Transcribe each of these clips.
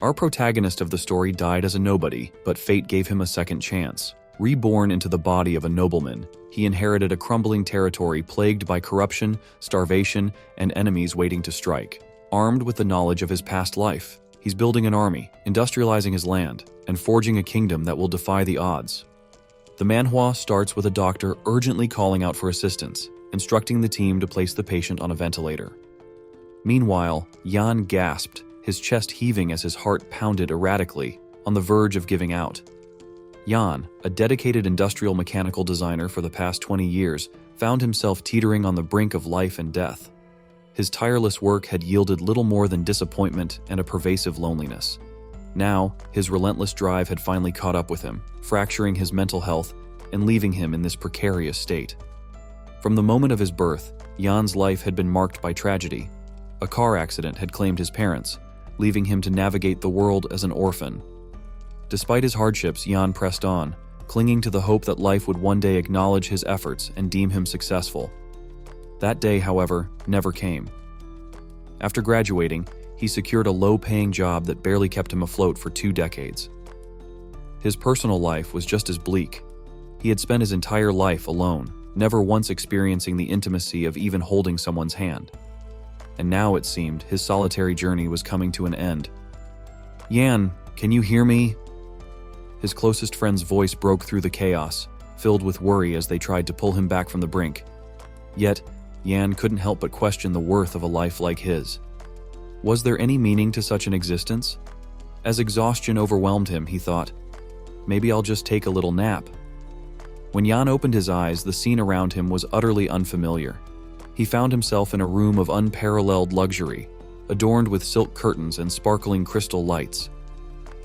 Our protagonist of the story died as a nobody, but fate gave him a second chance. Reborn into the body of a nobleman, he inherited a crumbling territory plagued by corruption, starvation, and enemies waiting to strike. Armed with the knowledge of his past life, he's building an army, industrializing his land, and forging a kingdom that will defy the odds. The manhwa starts with a doctor urgently calling out for assistance, instructing the team to place the patient on a ventilator. Meanwhile, Jan gasped, his chest heaving as his heart pounded erratically, on the verge of giving out. Jan, a dedicated industrial mechanical designer for the past 20 years, found himself teetering on the brink of life and death. His tireless work had yielded little more than disappointment and a pervasive loneliness. Now, his relentless drive had finally caught up with him, fracturing his mental health and leaving him in this precarious state. From the moment of his birth, Jan's life had been marked by tragedy. A car accident had claimed his parents, leaving him to navigate the world as an orphan. Despite his hardships, Jan pressed on, clinging to the hope that life would one day acknowledge his efforts and deem him successful. That day, however, never came. After graduating, he secured a low-paying job that barely kept him afloat for 2 decades. His personal life was just as bleak. He had spent his entire life alone, never once experiencing the intimacy of even holding someone's hand. And now, it seemed, his solitary journey was coming to an end. "Jan, can you hear me?" His closest friend's voice broke through the chaos, filled with worry as they tried to pull him back from the brink. Yet, Jan couldn't help but question the worth of a life like his. Was there any meaning to such an existence? As exhaustion overwhelmed him, he thought, maybe I'll just take a little nap. When Jan opened his eyes, the scene around him was utterly unfamiliar. He found himself in a room of unparalleled luxury, adorned with silk curtains and sparkling crystal lights.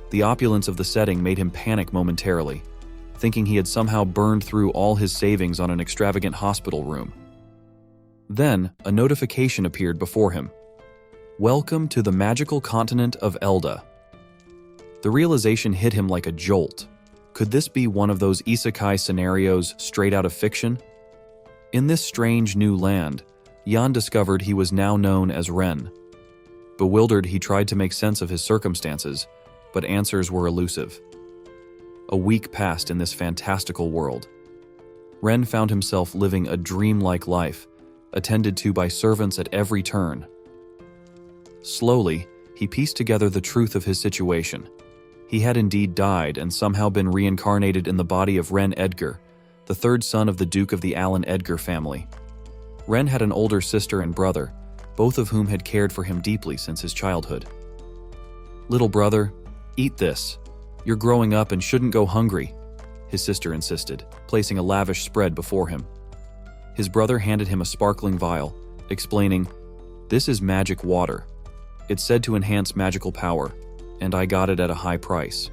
The opulence of the setting made him panic momentarily, thinking he had somehow burned through all his savings on an extravagant hospital room. Then, a notification appeared before him. "Welcome to the magical continent of Elda." The realization hit him like a jolt. Could this be one of those Isekai scenarios straight out of fiction? In this strange new land, Jan discovered he was now known as Ren. Bewildered, he tried to make sense of his circumstances, but answers were elusive. A week passed in this fantastical world. Ren found himself living a dreamlike life, attended to by servants at every turn. Slowly, he pieced together the truth of his situation. He had indeed died and somehow been reincarnated in the body of Ren Edgar, the third son of the Duke of the Allen Edgar family. Ren had an older sister and brother, both of whom had cared for him deeply since his childhood. "Little brother, eat this. You're growing up and shouldn't go hungry," his sister insisted, placing a lavish spread before him. His brother handed him a sparkling vial, explaining, "This is magic water. It's said to enhance magical power, and I got it at a high price."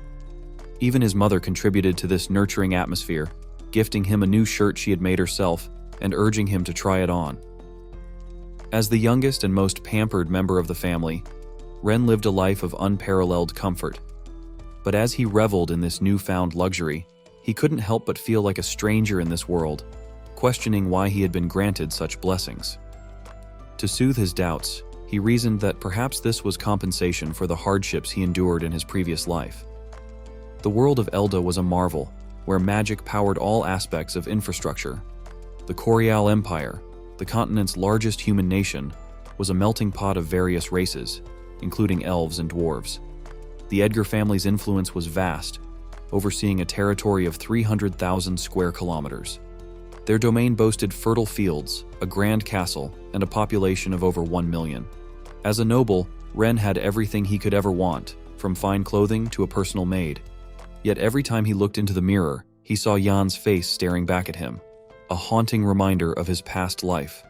Even his mother contributed to this nurturing atmosphere, gifting him a new shirt she had made herself and urging him to try it on. As the youngest and most pampered member of the family, Ren lived a life of unparalleled comfort. But as he reveled in this newfound luxury, he couldn't help but feel like a stranger in this world, questioning why he had been granted such blessings. To soothe his doubts, he reasoned that perhaps this was compensation for the hardships he endured in his previous life. The world of Elda was a marvel, where magic powered all aspects of infrastructure. The Corial Empire, the continent's largest human nation, was a melting pot of various races, including elves and dwarves. The Edgar family's influence was vast, overseeing a territory of 300,000 square kilometers. Their domain boasted fertile fields, a grand castle, and a population of over 1 million. As a noble, Ren had everything he could ever want, from fine clothing to a personal maid. Yet every time he looked into the mirror, he saw Jan's face staring back at him, a haunting reminder of his past life.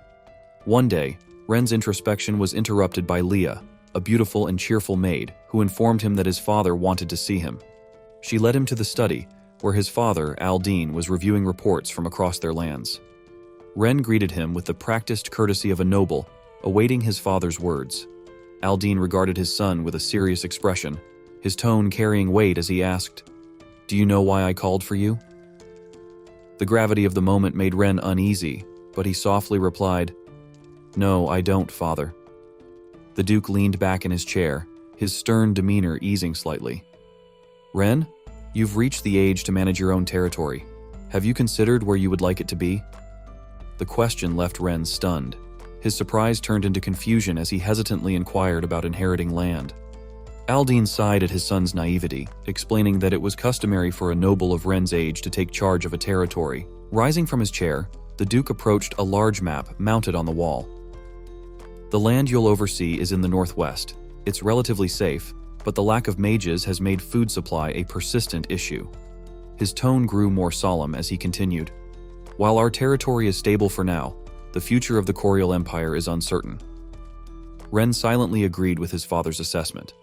One day, Ren's introspection was interrupted by Leah, a beautiful and cheerful maid, who informed him that his father wanted to see him. She led him to the study, where his father, Aldine, was reviewing reports from across their lands. Ren greeted him with the practiced courtesy of a noble, awaiting his father's words. Aldine regarded his son with a serious expression, his tone carrying weight as he asked, "Do you know why I called for you?" The gravity of the moment made Ren uneasy, but he softly replied, "No, I don't, father." The Duke leaned back in his chair, his stern demeanor easing slightly. "Ren, you've reached the age to manage your own territory. Have you considered where you would like it to be?" The question left Ren stunned. His surprise turned into confusion as he hesitantly inquired about inheriting land. Aldine sighed at his son's naivety, explaining that it was customary for a noble of Ren's age to take charge of a territory. Rising from his chair, the Duke approached a large map mounted on the wall. "The land you'll oversee is in the northwest. It's relatively safe, but the lack of mages has made food supply a persistent issue." His tone grew more solemn as he continued. "While our territory is stable for now, the future of the Corial Empire is uncertain." Ren silently agreed with his father's assessment.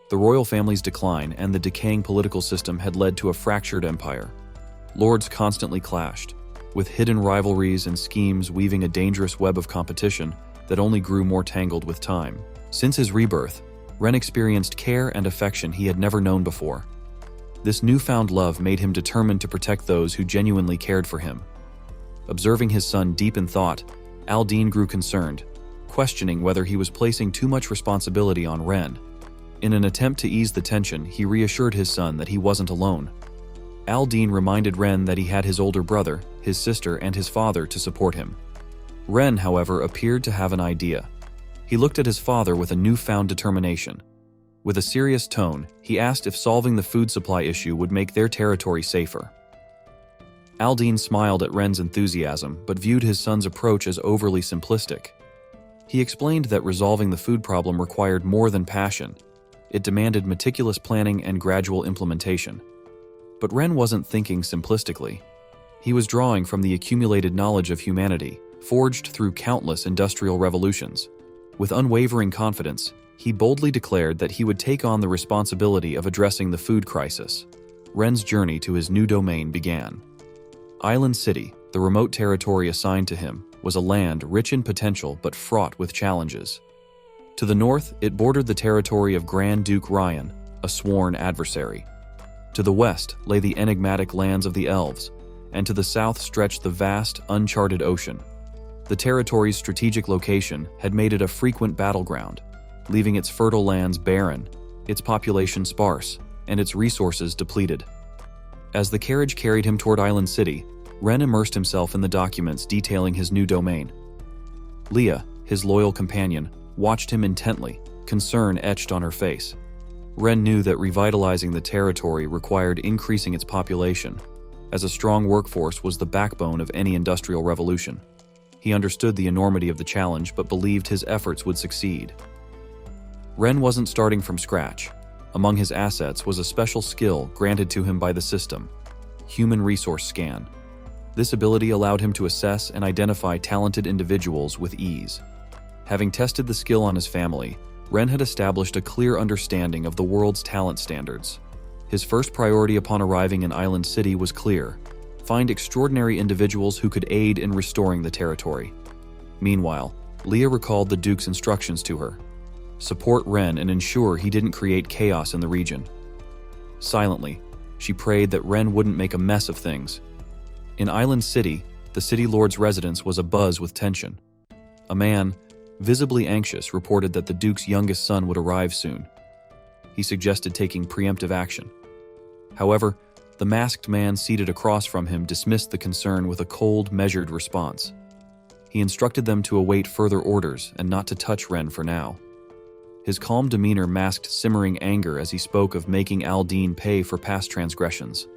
The royal family's decline and the decaying political system had led to a fractured empire. Lords constantly clashed, with hidden rivalries and schemes weaving a dangerous web of competition that only grew more tangled with time. Since his rebirth, Ren experienced care and affection he had never known before. This newfound love made him determined to protect those who genuinely cared for him. Observing his son deep in thought, Aldine grew concerned, questioning whether he was placing too much responsibility on Ren. In an attempt to ease the tension, he reassured his son that he wasn't alone. Aldine reminded Ren that he had his older brother, his sister, and his father to support him. Ren, however, appeared to have an idea. He looked at his father with a newfound determination. With a serious tone, he asked if solving the food supply issue would make their territory safer. Aldine smiled at Ren's enthusiasm, but viewed his son's approach as overly simplistic. He explained that resolving the food problem required more than passion. It demanded meticulous planning and gradual implementation. But Ren wasn't thinking simplistically. He was drawing from the accumulated knowledge of humanity, forged through countless industrial revolutions. With unwavering confidence, he boldly declared that he would take on the responsibility of addressing the food crisis. Ren's journey to his new domain began. Island City, the remote territory assigned to him, was a land rich in potential but fraught with challenges. To the north, it bordered the territory of Grand Duke Ryan, a sworn adversary. To the west lay the enigmatic lands of the elves, and to the south stretched the vast, uncharted ocean. The territory's strategic location had made it a frequent battleground, leaving its fertile lands barren, its population sparse, and its resources depleted. As the carriage carried him toward Island City, Ren immersed himself in the documents detailing his new domain. Leah, his loyal companion, watched him intently, concern etched on her face. Ren knew that revitalizing the territory required increasing its population, as a strong workforce was the backbone of any industrial revolution. He understood the enormity of the challenge but believed his efforts would succeed. Ren wasn't starting from scratch. Among his assets was a special skill granted to him by the system, Human Resource Scan. This ability allowed him to assess and identify talented individuals with ease. Having tested the skill on his family, Ren had established a clear understanding of the world's talent standards. His first priority upon arriving in Island City was clear: find extraordinary individuals who could aid in restoring the territory. Meanwhile, Leah recalled the Duke's instructions to her: support Ren and ensure he didn't create chaos in the region. Silently, she prayed that Ren wouldn't make a mess of things. In Island City, the city lord's residence was abuzz with tension. A man, visibly anxious, reported that the Duke's youngest son would arrive soon. He suggested taking preemptive action. However, the masked man seated across from him dismissed the concern with a cold, measured response. He instructed them to await further orders and not to touch Ren for now. His calm demeanor masked simmering anger as he spoke of making Aldine pay for past transgressions.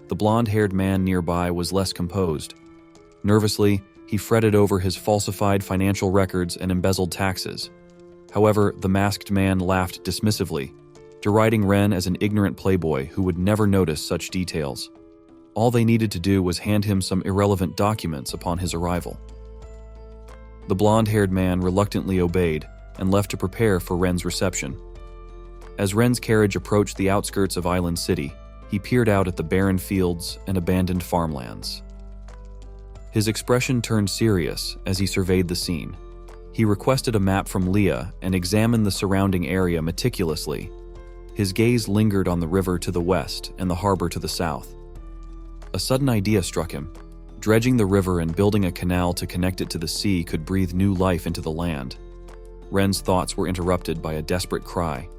The blonde-haired man nearby was less composed. Nervously, he fretted over his falsified financial records and embezzled taxes. However, the masked man laughed dismissively, deriding Ren as an ignorant playboy who would never notice such details. All they needed to do was hand him some irrelevant documents upon his arrival. The blonde-haired man reluctantly obeyed and left to prepare for Ren's reception. As Ren's carriage approached the outskirts of Island City, he peered out at the barren fields and abandoned farmlands. His expression turned serious as he surveyed the scene. He requested a map from Leah and examined the surrounding area meticulously. His gaze lingered on the river to the west and the harbor to the south. A sudden idea struck him. Dredging the river and building a canal to connect it to the sea could breathe new life into the land. Ren's thoughts were interrupted by a desperate cry.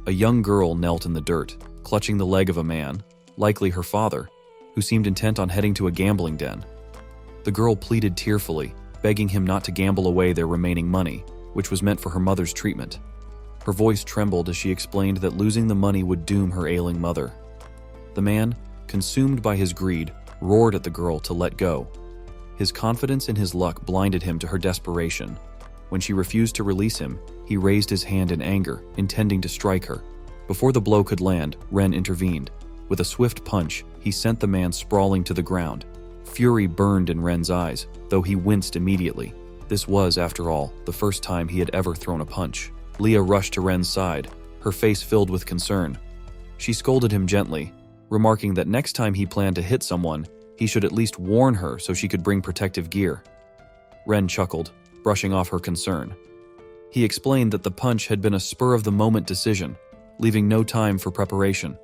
A young girl knelt in the dirt, clutching the leg of a man, likely her father, who seemed intent on heading to a gambling den. The girl pleaded tearfully, begging him not to gamble away their remaining money, which was meant for her mother's treatment. Her voice trembled as she explained that losing the money would doom her ailing mother. The man, consumed by his greed, roared at the girl to let go. His confidence in his luck blinded him to her desperation. When she refused to release him, he raised his hand in anger, intending to strike her. Before the blow could land, Ren intervened. With a swift punch, he sent the man sprawling to the ground. Fury burned in Ren's eyes, though he winced immediately. This was, after all, the first time he had ever thrown a punch. Leah rushed to Ren's side, her face filled with concern. She scolded him gently, remarking that next time he planned to hit someone, he should at least warn her so she could bring protective gear. Ren chuckled, brushing off her concern. He explained that the punch had been a spur-of-the-moment decision, leaving no time for preparation.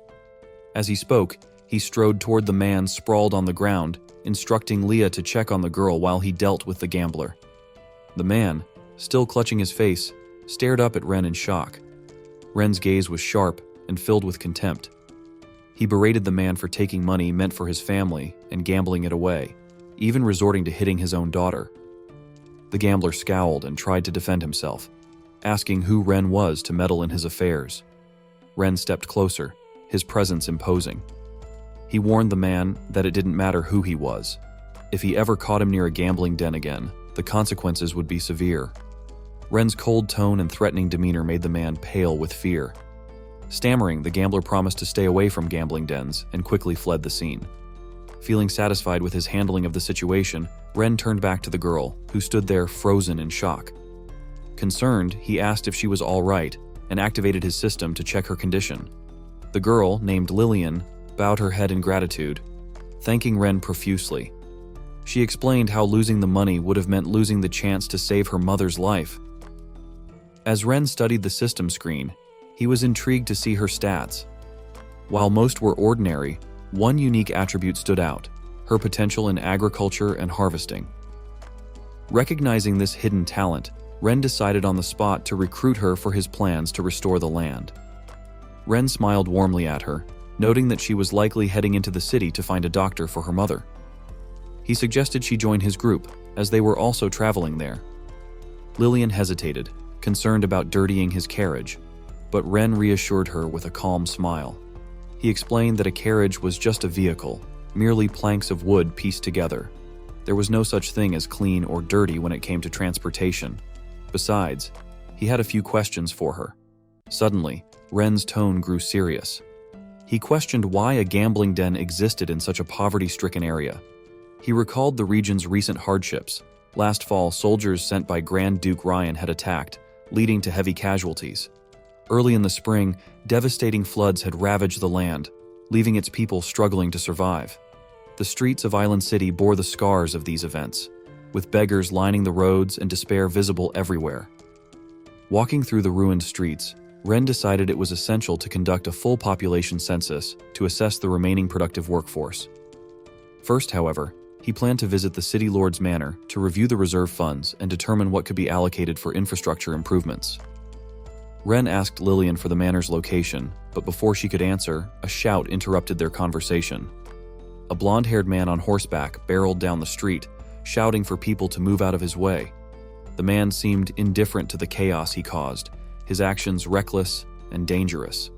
As he spoke, he strode toward the man sprawled on the ground, instructing Leah to check on the girl while he dealt with the gambler. The man, still clutching his face, stared up at Ren in shock. Ren's gaze was sharp and filled with contempt. He berated the man for taking money meant for his family and gambling it away, even resorting to hitting his own daughter. The gambler scowled and tried to defend himself, asking who Ren was to meddle in his affairs. Ren stepped closer, his presence imposing. He warned the man that it didn't matter who he was. If he ever caught him near a gambling den again, the consequences would be severe. Ren's cold tone and threatening demeanor made the man pale with fear. Stammering, the gambler promised to stay away from gambling dens and quickly fled the scene. Feeling satisfied with his handling of the situation, Ren turned back to the girl, who stood there frozen in shock. Concerned, he asked if she was all right and activated his system to check her condition. The girl, named Lillian, bowed her head in gratitude, thanking Ren profusely. She explained how losing the money would have meant losing the chance to save her mother's life. As Ren studied the system screen, he was intrigued to see her stats. While most were ordinary, one unique attribute stood out: her potential in agriculture and harvesting. Recognizing this hidden talent, Ren decided on the spot to recruit her for his plans to restore the land. Ren smiled warmly at her, noting that she was likely heading into the city to find a doctor for her mother. He suggested she join his group, as they were also traveling there. Lillian hesitated, concerned about dirtying his carriage, but Ren reassured her with a calm smile. He explained that a carriage was just a vehicle, merely planks of wood pieced together. There was no such thing as clean or dirty when it came to transportation. Besides, he had a few questions for her. Suddenly, Ren's tone grew serious. He questioned why a gambling den existed in such a poverty-stricken area. He recalled the region's recent hardships. Last fall, soldiers sent by Grand Duke Ryan had attacked, leading to heavy casualties. Early in the spring, devastating floods had ravaged the land, leaving its people struggling to survive. The streets of Island City bore the scars of these events, with beggars lining the roads and despair visible everywhere. Walking through the ruined streets, Ren decided it was essential to conduct a full population census to assess the remaining productive workforce. First, however, he planned to visit the city lord's manor to review the reserve funds and determine what could be allocated for infrastructure improvements. Ren asked Lillian for the manor's location, but before she could answer, a shout interrupted their conversation. A blonde-haired man on horseback barreled down the street, shouting for people to move out of his way. The man seemed indifferent to the chaos he caused, his actions reckless and dangerous.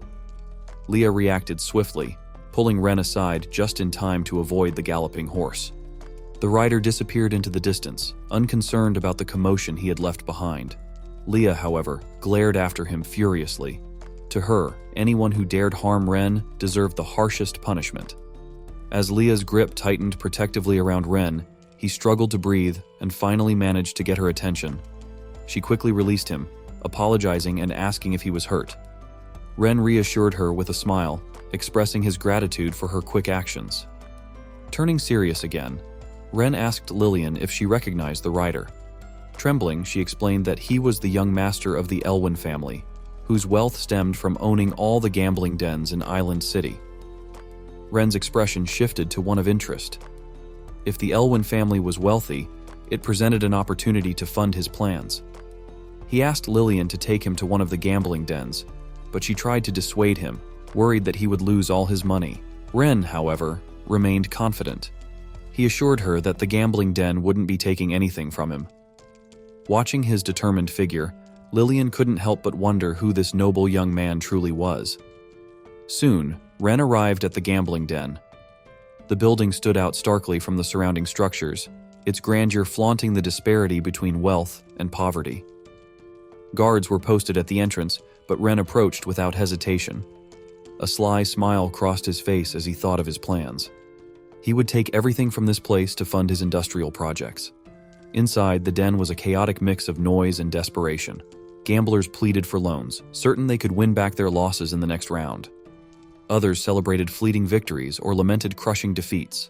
Leah reacted swiftly, pulling Ren aside just in time to avoid the galloping horse. The rider disappeared into the distance, unconcerned about the commotion he had left behind. Leah, however, glared after him furiously. To her, anyone who dared harm Ren deserved the harshest punishment. As Leah's grip tightened protectively around Ren, he struggled to breathe and finally managed to get her attention. She quickly released him, apologizing and asking if he was hurt. Ren reassured her with a smile, expressing his gratitude for her quick actions. Turning serious again, Ren asked Lillian if she recognized the rider. Trembling, she explained that he was the young master of the Elwyn family, whose wealth stemmed from owning all the gambling dens in Island City. Ren's expression shifted to one of interest. If the Elwyn family was wealthy, it presented an opportunity to fund his plans. He asked Lillian to take him to one of the gambling dens, but she tried to dissuade him, worried that he would lose all his money. Ren, however, remained confident. He assured her that the gambling den wouldn't be taking anything from him. Watching his determined figure, Lillian couldn't help but wonder who this noble young man truly was. Soon, Ren arrived at the gambling den. The building stood out starkly from the surrounding structures, its grandeur flaunting the disparity between wealth and poverty. Guards were posted at the entrance, but Ren approached without hesitation. A sly smile crossed his face as he thought of his plans. He would take everything from this place to fund his industrial projects. Inside, the den was a chaotic mix of noise and desperation. Gamblers pleaded for loans, certain they could win back their losses in the next round. Others celebrated fleeting victories or lamented crushing defeats.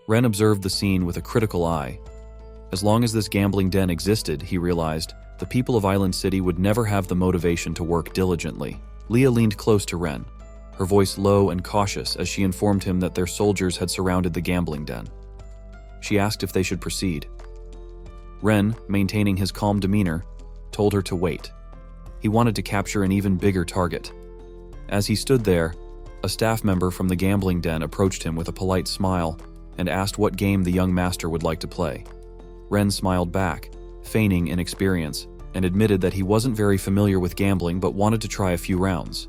Ren observed the scene with a critical eye. As long as this gambling den existed, he realized, the people of Island City would never have the motivation to work diligently. Leah leaned close to Ren, her voice low and cautious as she informed him that their soldiers had surrounded the gambling den. She asked if they should proceed. Ren, maintaining his calm demeanor, told her to wait. He wanted to capture an even bigger target. As he stood there, a staff member from the gambling den approached him with a polite smile and asked what game the young master would like to play. Ren smiled back, feigning inexperience, and admitted that he wasn't very familiar with gambling but wanted to try a few rounds.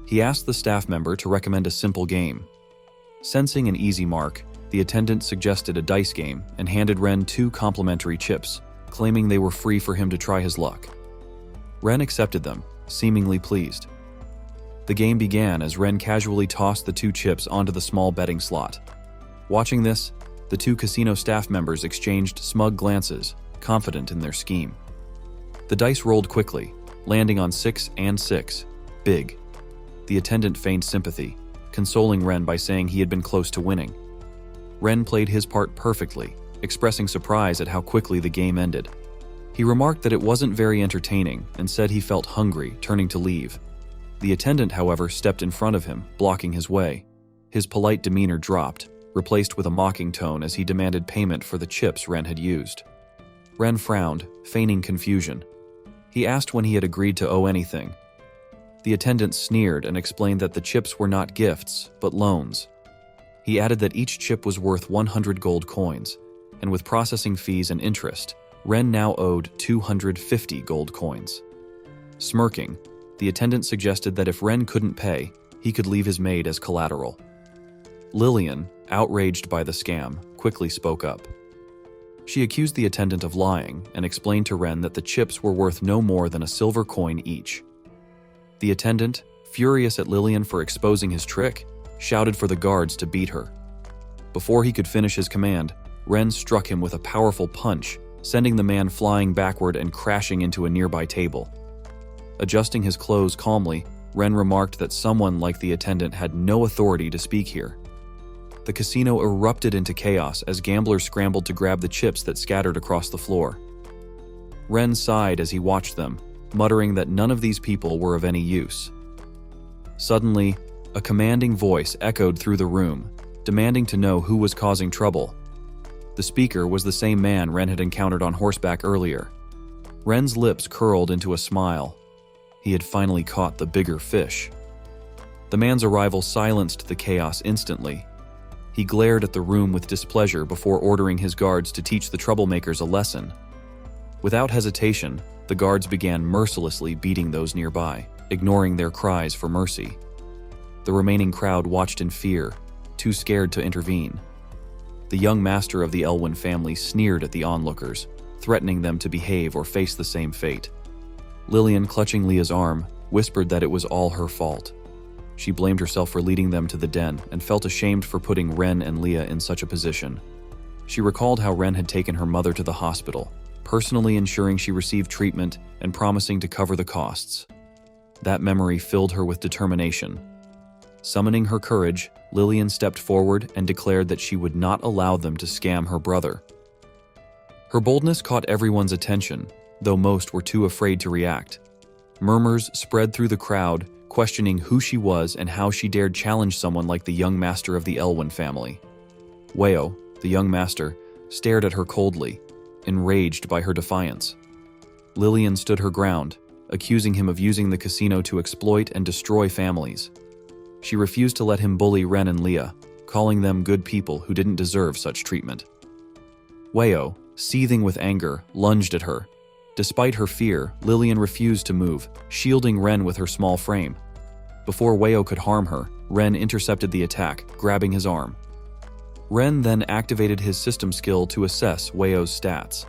He asked the staff member to recommend a simple game. Sensing an easy mark, the attendant suggested a dice game and handed Ren 2 complimentary chips, claiming they were free for him to try his luck. Ren accepted them, seemingly pleased. The game began as Ren casually tossed the 2 chips onto the small betting slot. Watching this, the 2 casino staff members exchanged smug glances, confident in their scheme. The dice rolled quickly, landing on 6 and 6, big. The attendant feigned sympathy, consoling Ren by saying he had been close to winning. Ren played his part perfectly, expressing surprise at how quickly the game ended. He remarked that it wasn't very entertaining and said he felt hungry, turning to leave. The attendant, however, stepped in front of him, blocking his way. His polite demeanor dropped, replaced with a mocking tone as he demanded payment for the chips Ren had used. Ren frowned, feigning confusion. He asked when he had agreed to owe anything. The attendant sneered and explained that the chips were not gifts, but loans. He added that each chip was worth 100 gold coins, and with processing fees and interest, Ren now owed 250 gold coins. Smirking, the attendant suggested that if Ren couldn't pay, he could leave his maid as collateral. Lillian, outraged by the scam, quickly spoke up. She accused the attendant of lying and explained to Ren that the chips were worth no more than a silver coin each. The attendant, furious at Lillian for exposing his trick, shouted for the guards to beat her. Before he could finish his command, Ren struck him with a powerful punch, sending the man flying backward and crashing into a nearby table. Adjusting his clothes calmly, Ren remarked that someone like the attendant had no authority to speak here. The casino erupted into chaos as gamblers scrambled to grab the chips that scattered across the floor. Ren sighed as he watched them, muttering that none of these people were of any use. Suddenly, a commanding voice echoed through the room, demanding to know who was causing trouble. The speaker was the same man Ren had encountered on horseback earlier. Ren's lips curled into a smile. He had finally caught the bigger fish. The man's arrival silenced the chaos instantly. He glared at the room with displeasure before ordering his guards to teach the troublemakers a lesson. Without hesitation, the guards began mercilessly beating those nearby, ignoring their cries for mercy. The remaining crowd watched in fear, too scared to intervene. The young master of the Elwyn family sneered at the onlookers, threatening them to behave or face the same fate. Lillian, clutching Leah's arm, whispered that it was all her fault. She blamed herself for leading them to the den and felt ashamed for putting Ren and Leah in such a position. She recalled how Ren had taken her mother to the hospital, personally ensuring she received treatment and promising to cover the costs. That memory filled her with determination. Summoning her courage, Lillian stepped forward and declared that she would not allow them to scam her brother. Her boldness caught everyone's attention, though most were too afraid to react. Murmurs spread through the crowd, questioning who she was and how she dared challenge someone like the young master of the Elwyn family. Weo, the young master, stared at her coldly, enraged by her defiance. Lillian stood her ground, accusing him of using the casino to exploit and destroy families. She refused to let him bully Ren and Leah, calling them good people who didn't deserve such treatment. Weo, seething with anger, lunged at her. Despite her fear, Lillian refused to move, shielding Ren with her small frame. Before Weo could harm her, Ren intercepted the attack, grabbing his arm. Ren then activated his system skill to assess Weo's stats.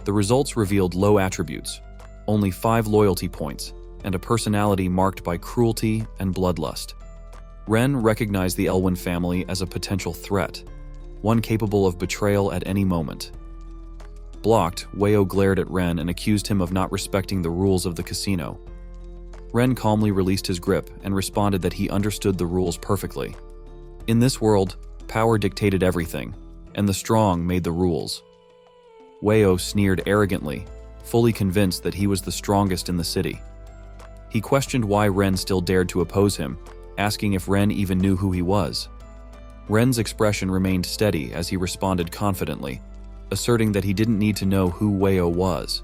The results revealed low attributes, only 5 loyalty points, and a personality marked by cruelty and bloodlust. Ren recognized the Elwyn family as a potential threat, one capable of betrayal at any moment. Blocked, Weo glared at Ren and accused him of not respecting the rules of the casino. Ren calmly released his grip and responded that he understood the rules perfectly. In this world, power dictated everything, and the strong made the rules. Weo sneered arrogantly, fully convinced that he was the strongest in the city. He questioned why Ren still dared to oppose him, asking if Ren even knew who he was. Ren's expression remained steady as he responded confidently, asserting that he didn't need to know who Weo was.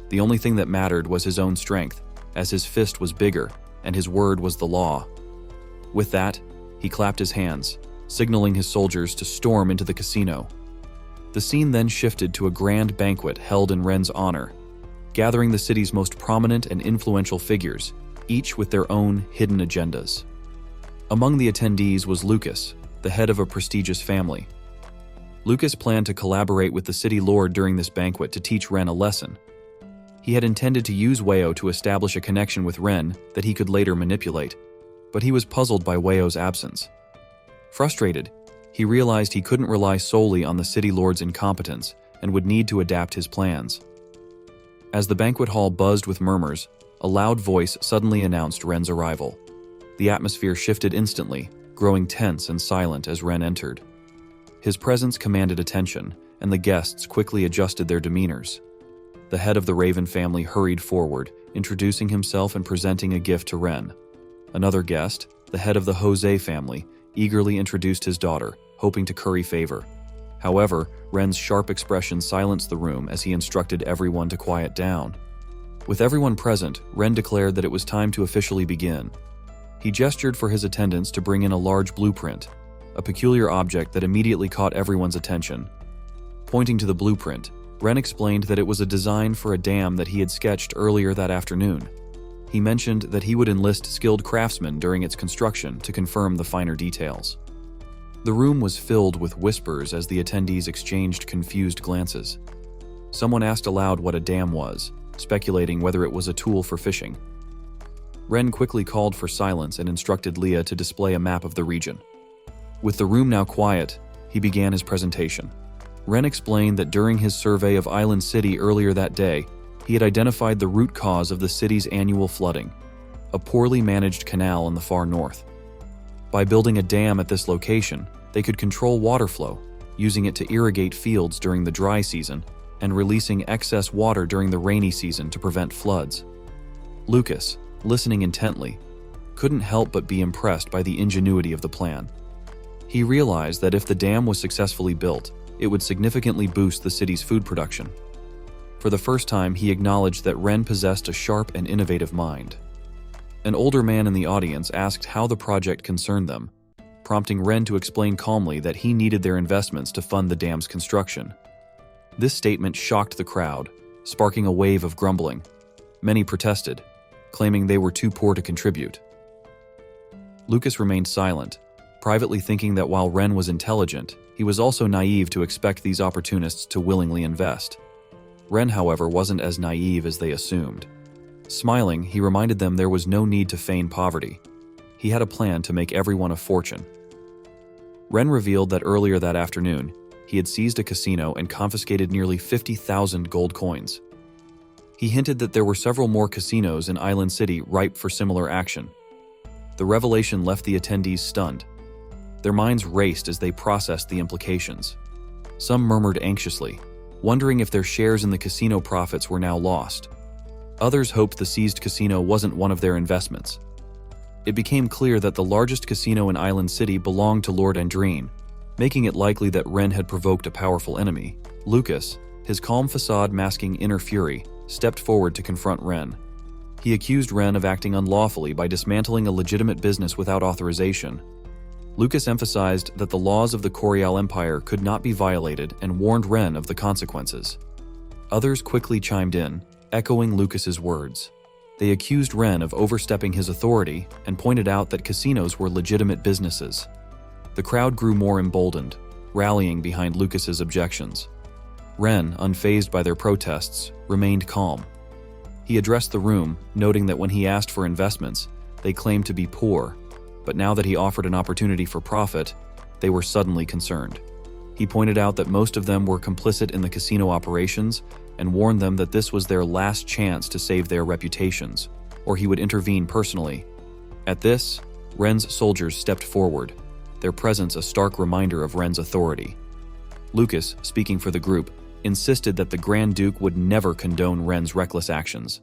The only thing that mattered was his own strength, as his fist was bigger and his word was the law. With that, he clapped his hands, signaling his soldiers to storm into the casino. The scene then shifted to a grand banquet held in Ren's honor, gathering the city's most prominent and influential figures, each with their own hidden agendas. Among the attendees was Lucas, the head of a prestigious family. Lucas planned to collaborate with the city lord during this banquet to teach Ren a lesson. He had intended to use Weo to establish a connection with Ren that he could later manipulate, but he was puzzled by Weo's absence. Frustrated, he realized he couldn't rely solely on the city lord's incompetence and would need to adapt his plans. As the banquet hall buzzed with murmurs, a loud voice suddenly announced Ren's arrival. The atmosphere shifted instantly, growing tense and silent as Ren entered. His presence commanded attention, and the guests quickly adjusted their demeanors. The head of the Raven family hurried forward, introducing himself and presenting a gift to Ren. Another guest, the head of the Jose family, eagerly introduced his daughter, hoping to curry favor. However, Ren's sharp expression silenced the room as he instructed everyone to quiet down. With everyone present, Ren declared that it was time to officially begin. He gestured for his attendants to bring in a large blueprint, a peculiar object that immediately caught everyone's attention. Pointing to the blueprint, Ren explained that it was a design for a dam that he had sketched earlier that afternoon. He mentioned that he would enlist skilled craftsmen during its construction to confirm the finer details. The room was filled with whispers as the attendees exchanged confused glances. Someone asked aloud what a dam was, speculating whether it was a tool for fishing. Ren quickly called for silence and instructed Leah to display a map of the region. With the room now quiet, he began his presentation. Ren explained that during his survey of Island City earlier that day, he had identified the root cause of the city's annual flooding, a poorly managed canal in the far north. By building a dam at this location, they could control water flow, using it to irrigate fields during the dry season and releasing excess water during the rainy season to prevent floods. Lucas, listening intently, couldn't help but be impressed by the ingenuity of the plan. He realized that if the dam was successfully built, it would significantly boost the city's food production. For the first time, he acknowledged that Ren possessed a sharp and innovative mind. An older man in the audience asked how the project concerned them, prompting Ren to explain calmly that he needed their investments to fund the dam's construction. This statement shocked the crowd, sparking a wave of grumbling. Many protested, claiming they were too poor to contribute. Lucas remained silent, privately thinking that while Ren was intelligent, he was also naive to expect these opportunists to willingly invest. Ren, however, wasn't as naive as they assumed. Smiling, he reminded them there was no need to feign poverty. He had a plan to make everyone a fortune. Ren revealed that earlier that afternoon, he had seized a casino and confiscated nearly 50,000 gold coins. He hinted that there were several more casinos in Island City ripe for similar action. The revelation left the attendees stunned. Their minds raced as they processed the implications. Some murmured anxiously, wondering if their shares in the casino profits were now lost. Others hoped the seized casino wasn't one of their investments. It became clear that the largest casino in Island City belonged to Lord Andrine, making it likely that Ren had provoked a powerful enemy. Lucas, his calm facade masking inner fury, stepped forward to confront Ren. He accused Ren of acting unlawfully by dismantling a legitimate business without authorization. Lucas emphasized that the laws of the Corial Empire could not be violated and warned Ren of the consequences. Others quickly chimed in, echoing Lucas's words. They accused Ren of overstepping his authority and pointed out that casinos were legitimate businesses. The crowd grew more emboldened, rallying behind Lucas's objections. Ren, unfazed by their protests, remained calm. He addressed the room, noting that when he asked for investments, they claimed to be poor, but now that he offered an opportunity for profit, they were suddenly concerned. He pointed out that most of them were complicit in the casino operations and warned them that this was their last chance to save their reputations, or he would intervene personally. At this, Ren's soldiers stepped forward, their presence a stark reminder of Ren's authority. Lucas, speaking for the group, insisted that the Grand Duke would never condone Ren's reckless actions.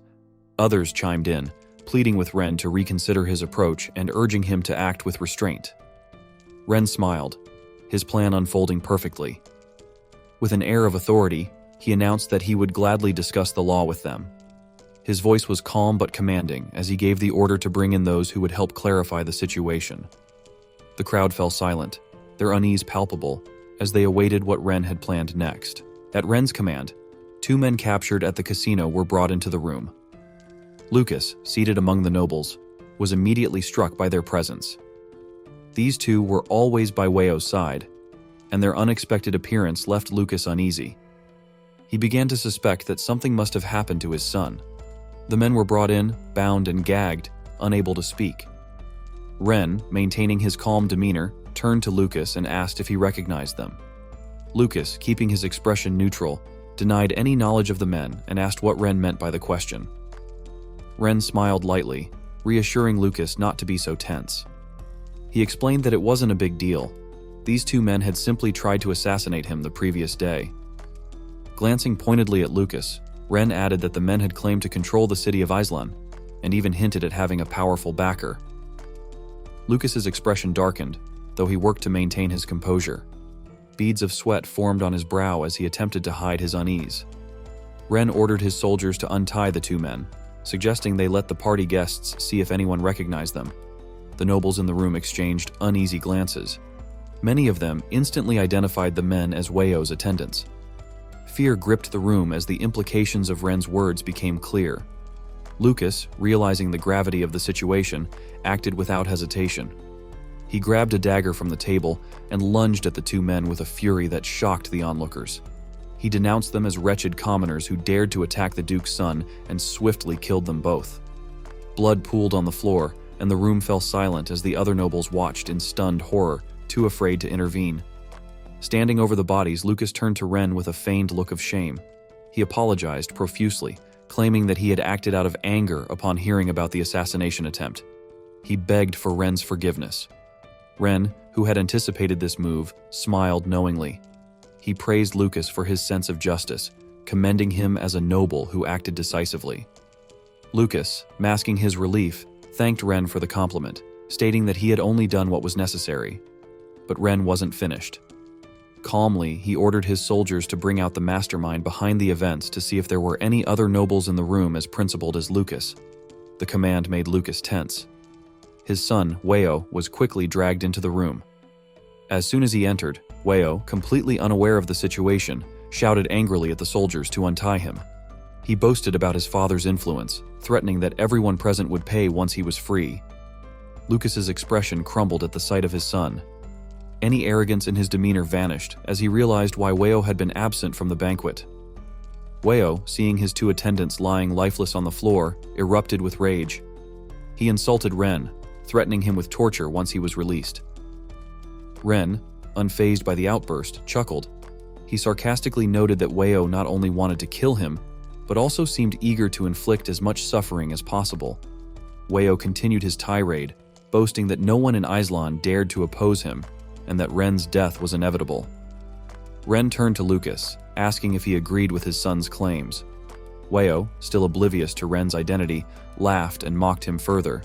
Others chimed in, pleading with Ren to reconsider his approach and urging him to act with restraint. Ren smiled, his plan unfolding perfectly. With an air of authority, he announced that he would gladly discuss the law with them. His voice was calm but commanding as he gave the order to bring in those who would help clarify the situation. The crowd fell silent, their unease palpable, as they awaited what Ren had planned next. At Ren's command, 2 men captured at the casino were brought into the room. Lucas, seated among the nobles, was immediately struck by their presence. These 2 were always by Weio's side, and their unexpected appearance left Lucas uneasy. He began to suspect that something must have happened to his son. The men were brought in, bound and gagged, unable to speak. Ren, maintaining his calm demeanor, turned to Lucas and asked if he recognized them. Lucas, keeping his expression neutral, denied any knowledge of the men and asked what Ren meant by the question. Ren smiled lightly, reassuring Lucas not to be so tense. He explained that it wasn't a big deal. These 2 men had simply tried to assassinate him the previous day. Glancing pointedly at Lucas, Ren added that the men had claimed to control the city of Islan, and even hinted at having a powerful backer. Lucas's expression darkened, though he worked to maintain his composure. Beads of sweat formed on his brow as he attempted to hide his unease. Ren ordered his soldiers to untie the 2 men, suggesting they let the party guests see if anyone recognized them. The nobles in the room exchanged uneasy glances. Many of them instantly identified the men as Weio's attendants. Fear gripped the room as the implications of Ren's words became clear. Lucas, realizing the gravity of the situation, acted without hesitation. He grabbed a dagger from the table and lunged at the 2 men with a fury that shocked the onlookers. He denounced them as wretched commoners who dared to attack the Duke's son and swiftly killed them both. Blood pooled on the floor, and the room fell silent as the other nobles watched in stunned horror, too afraid to intervene. Standing over the bodies, Lucas turned to Ren with a feigned look of shame. He apologized profusely, claiming that he had acted out of anger upon hearing about the assassination attempt. He begged for Ren's forgiveness. Ren, who had anticipated this move, smiled knowingly. He praised Lucas for his sense of justice, commending him as a noble who acted decisively. Lucas, masking his relief, thanked Ren for the compliment, stating that he had only done what was necessary. But Ren wasn't finished. Calmly, he ordered his soldiers to bring out the mastermind behind the events to see if there were any other nobles in the room as principled as Lucas. The command made Lucas tense. His son, Weio, was quickly dragged into the room. As soon as he entered, Weio, completely unaware of the situation, shouted angrily at the soldiers to untie him. He boasted about his father's influence, threatening that everyone present would pay once he was free. Lucas's expression crumbled at the sight of his son. Any arrogance in his demeanor vanished as he realized why Weio had been absent from the banquet. Weio, seeing his 2 attendants lying lifeless on the floor, erupted with rage. He insulted Ren, threatening him with torture once he was released. Ren, unfazed by the outburst, chuckled. He sarcastically noted that Weio not only wanted to kill him, but also seemed eager to inflict as much suffering as possible. Weio continued his tirade, boasting that no one in Islan dared to oppose him, and that Ren's death was inevitable. Ren turned to Lucas, asking if he agreed with his son's claims. Weio, still oblivious to Ren's identity, laughed and mocked him further.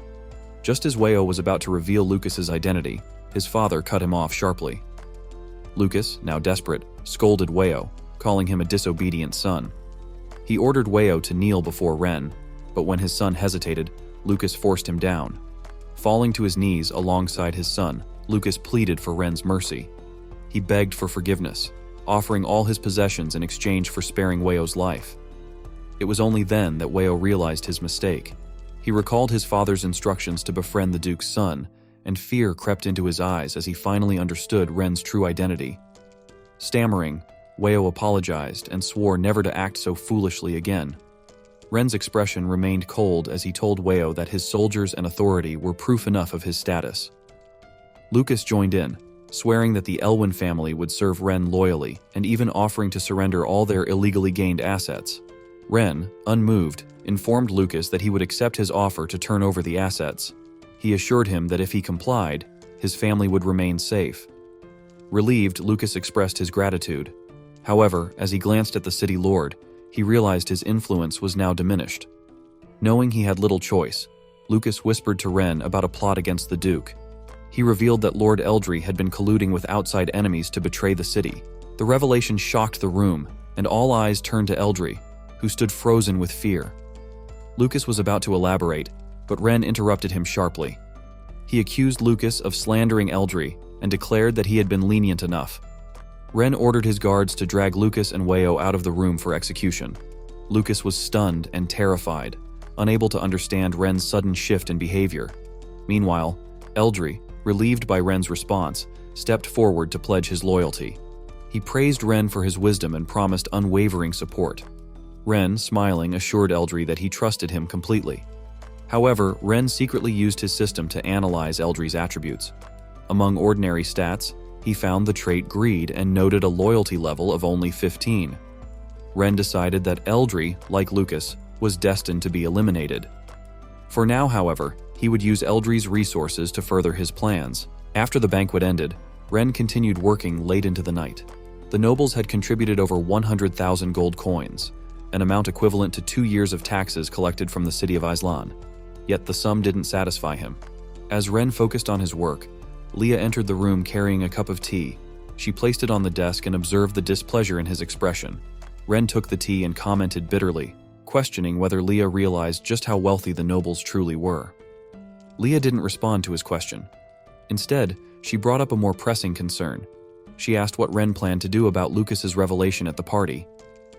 Just as Weio was about to reveal Lucas's identity, his father cut him off sharply. Lucas, now desperate, scolded Weio, calling him a disobedient son. He ordered Weio to kneel before Ren, but when his son hesitated, Lucas forced him down. Falling to his knees alongside his son, Lucas pleaded for Ren's mercy. He begged for forgiveness, offering all his possessions in exchange for sparing Weio's life. It was only then that Weio realized his mistake. He recalled his father's instructions to befriend the Duke's son, and fear crept into his eyes as he finally understood Ren's true identity. Stammering, Weio apologized and swore never to act so foolishly again. Ren's expression remained cold as he told Weio that his soldiers and authority were proof enough of his status. Lucas joined in, swearing that the Elwyn family would serve Ren loyally and even offering to surrender all their illegally gained assets. Ren, unmoved, informed Lucas that he would accept his offer to turn over the assets. He assured him that if he complied, his family would remain safe. Relieved, Lucas expressed his gratitude. However, as he glanced at the city lord, he realized his influence was now diminished. Knowing he had little choice, Lucas whispered to Ren about a plot against the Duke. He revealed that Lord Eldry had been colluding with outside enemies to betray the city. The revelation shocked the room, and all eyes turned to Eldry, who stood frozen with fear. Lucas was about to elaborate, but Ren interrupted him sharply. He accused Lucas of slandering Eldry and declared that he had been lenient enough. Ren ordered his guards to drag Lucas and Weio out of the room for execution. Lucas was stunned and terrified, unable to understand Ren's sudden shift in behavior. Meanwhile, Eldry, relieved by Ren's response, stepped forward to pledge his loyalty. He praised Ren for his wisdom and promised unwavering support. Ren, smiling, assured Eldry that he trusted him completely. However, Ren secretly used his system to analyze Eldry's attributes. Among ordinary stats, he found the trait greed and noted a loyalty level of only 15. Ren decided that Eldry, like Lucas, was destined to be eliminated. For now, however, he would use Eldry's resources to further his plans. After the banquet ended, Ren continued working late into the night. The nobles had contributed over 100,000 gold coins, an amount equivalent to 2 years of taxes collected from the city of Islan. Yet the sum didn't satisfy him. As Ren focused on his work, Leah entered the room carrying a cup of tea. She placed it on the desk and observed the displeasure in his expression. Ren took the tea and commented bitterly, questioning whether Leah realized just how wealthy the nobles truly were. Leah didn't respond to his question. Instead, she brought up a more pressing concern. She asked what Ren planned to do about Lucas's revelation at the party.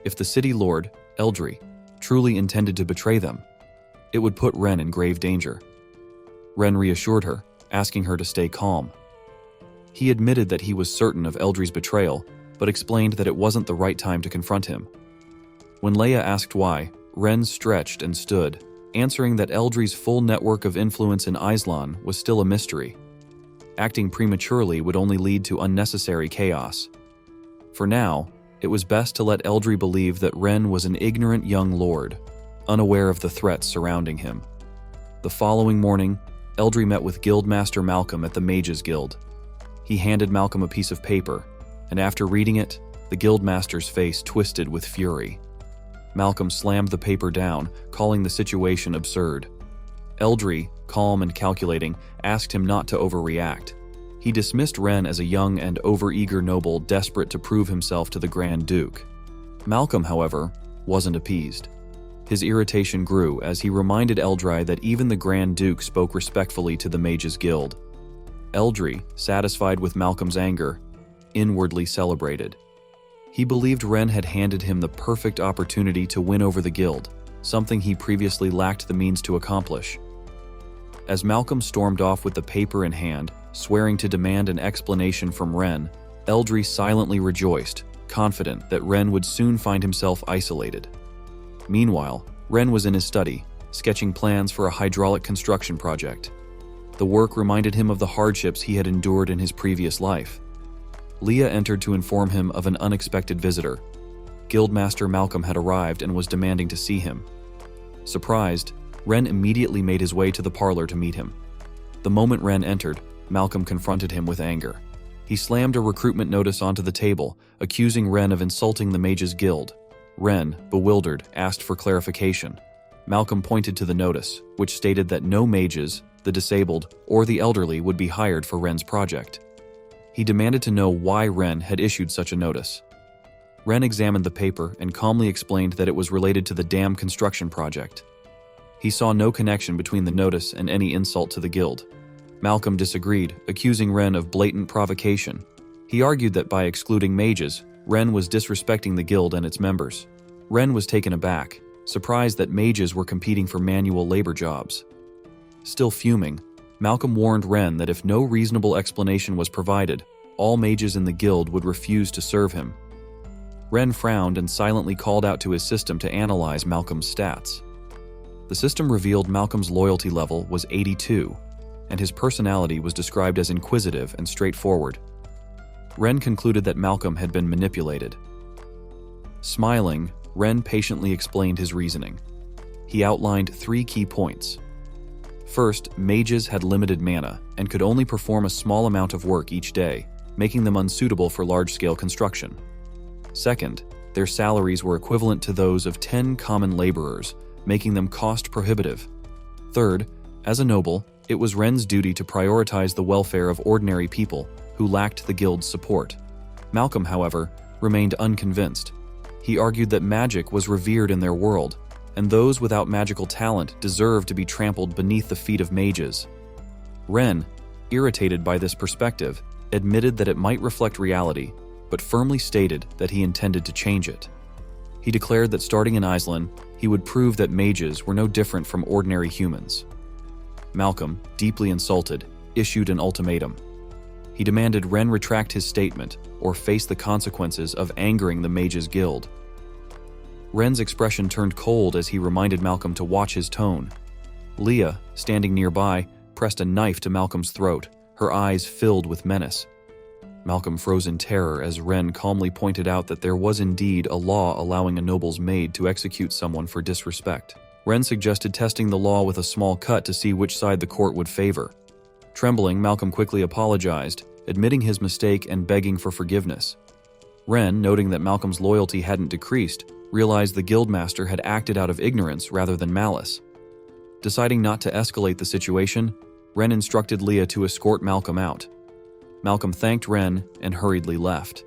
If the city lord, Eldry, truly intended to betray them, it would put Ren in grave danger. Ren reassured her, asking her to stay calm. He admitted that he was certain of Eldry's betrayal, but explained that it wasn't the right time to confront him. When Leia asked why, Ren stretched and stood, answering that Eldry's full network of influence in Islan was still a mystery. Acting prematurely would only lead to unnecessary chaos. For now, it was best to let Eldry believe that Ren was an ignorant young lord, unaware of the threats surrounding him. The following morning, Eldry met with Guildmaster Malcolm at the Mages Guild. He handed Malcolm a piece of paper, and after reading it, the Guildmaster's face twisted with fury. Malcolm slammed the paper down, calling the situation absurd. Eldry, calm and calculating, asked him not to overreact. He dismissed Ren as a young and overeager noble desperate to prove himself to the Grand Duke. Malcolm, however, wasn't appeased. His irritation grew as he reminded Eldry that even the Grand Duke spoke respectfully to the Mages Guild. Eldry, satisfied with Malcolm's anger, inwardly celebrated. He believed Ren had handed him the perfect opportunity to win over the guild, something he previously lacked the means to accomplish. As Malcolm stormed off with the paper in hand, swearing to demand an explanation from Ren, Eldry silently rejoiced, confident that Ren would soon find himself isolated. Meanwhile, Ren was in his study, sketching plans for a hydraulic construction project. The work reminded him of the hardships he had endured in his previous life. Leah entered to inform him of an unexpected visitor. Guildmaster Malcolm had arrived and was demanding to see him. Surprised, Ren immediately made his way to the parlor to meet him. The moment Ren entered, Malcolm confronted him with anger. He slammed a recruitment notice onto the table, accusing Ren of insulting the Mages Guild. Ren, bewildered, asked for clarification. Malcolm pointed to the notice, which stated that no mages, the disabled, or the elderly would be hired for Ren's project. He demanded to know why Ren had issued such a notice. Ren examined the paper and calmly explained that it was related to the dam construction project. He saw no connection between the notice and any insult to the guild. Malcolm disagreed, accusing Ren of blatant provocation. He argued that by excluding mages, Ren was disrespecting the guild and its members. Ren was taken aback, surprised that mages were competing for manual labor jobs. Still fuming, Malcolm warned Ren that if no reasonable explanation was provided, all mages in the guild would refuse to serve him. Ren frowned and silently called out to his system to analyze Malcolm's stats. The system revealed Malcolm's loyalty level was 82, and his personality was described as inquisitive and straightforward. Ren concluded that Malcolm had been manipulated. Smiling, Ren patiently explained his reasoning. He outlined 3 key points. First, mages had limited mana and could only perform a small amount of work each day, making them unsuitable for large-scale construction. Second, their salaries were equivalent to those of 10 common laborers, making them cost-prohibitive. Third, as a noble, it was Ren's duty to prioritize the welfare of ordinary people who lacked the guild's support. Malcolm, however, remained unconvinced. He argued that magic was revered in their world, and those without magical talent deserved to be trampled beneath the feet of mages. Ren, irritated by this perspective, admitted that it might reflect reality, but firmly stated that he intended to change it. He declared that starting in Iceland, he would prove that mages were no different from ordinary humans. Malcolm, deeply insulted, issued an ultimatum. He demanded Ren retract his statement or face the consequences of angering the Mages Guild. Ren's expression turned cold as he reminded Malcolm to watch his tone. Leah, standing nearby, pressed a knife to Malcolm's throat, her eyes filled with menace. Malcolm froze in terror as Ren calmly pointed out that there was indeed a law allowing a noble's maid to execute someone for disrespect. Ren suggested testing the law with a small cut to see which side the court would favor. Trembling, Malcolm quickly apologized, admitting his mistake and begging for forgiveness. Ren, noting that Malcolm's loyalty hadn't decreased, realized the guildmaster had acted out of ignorance rather than malice. Deciding not to escalate the situation, Ren instructed Leah to escort Malcolm out. Malcolm thanked Ren and hurriedly left.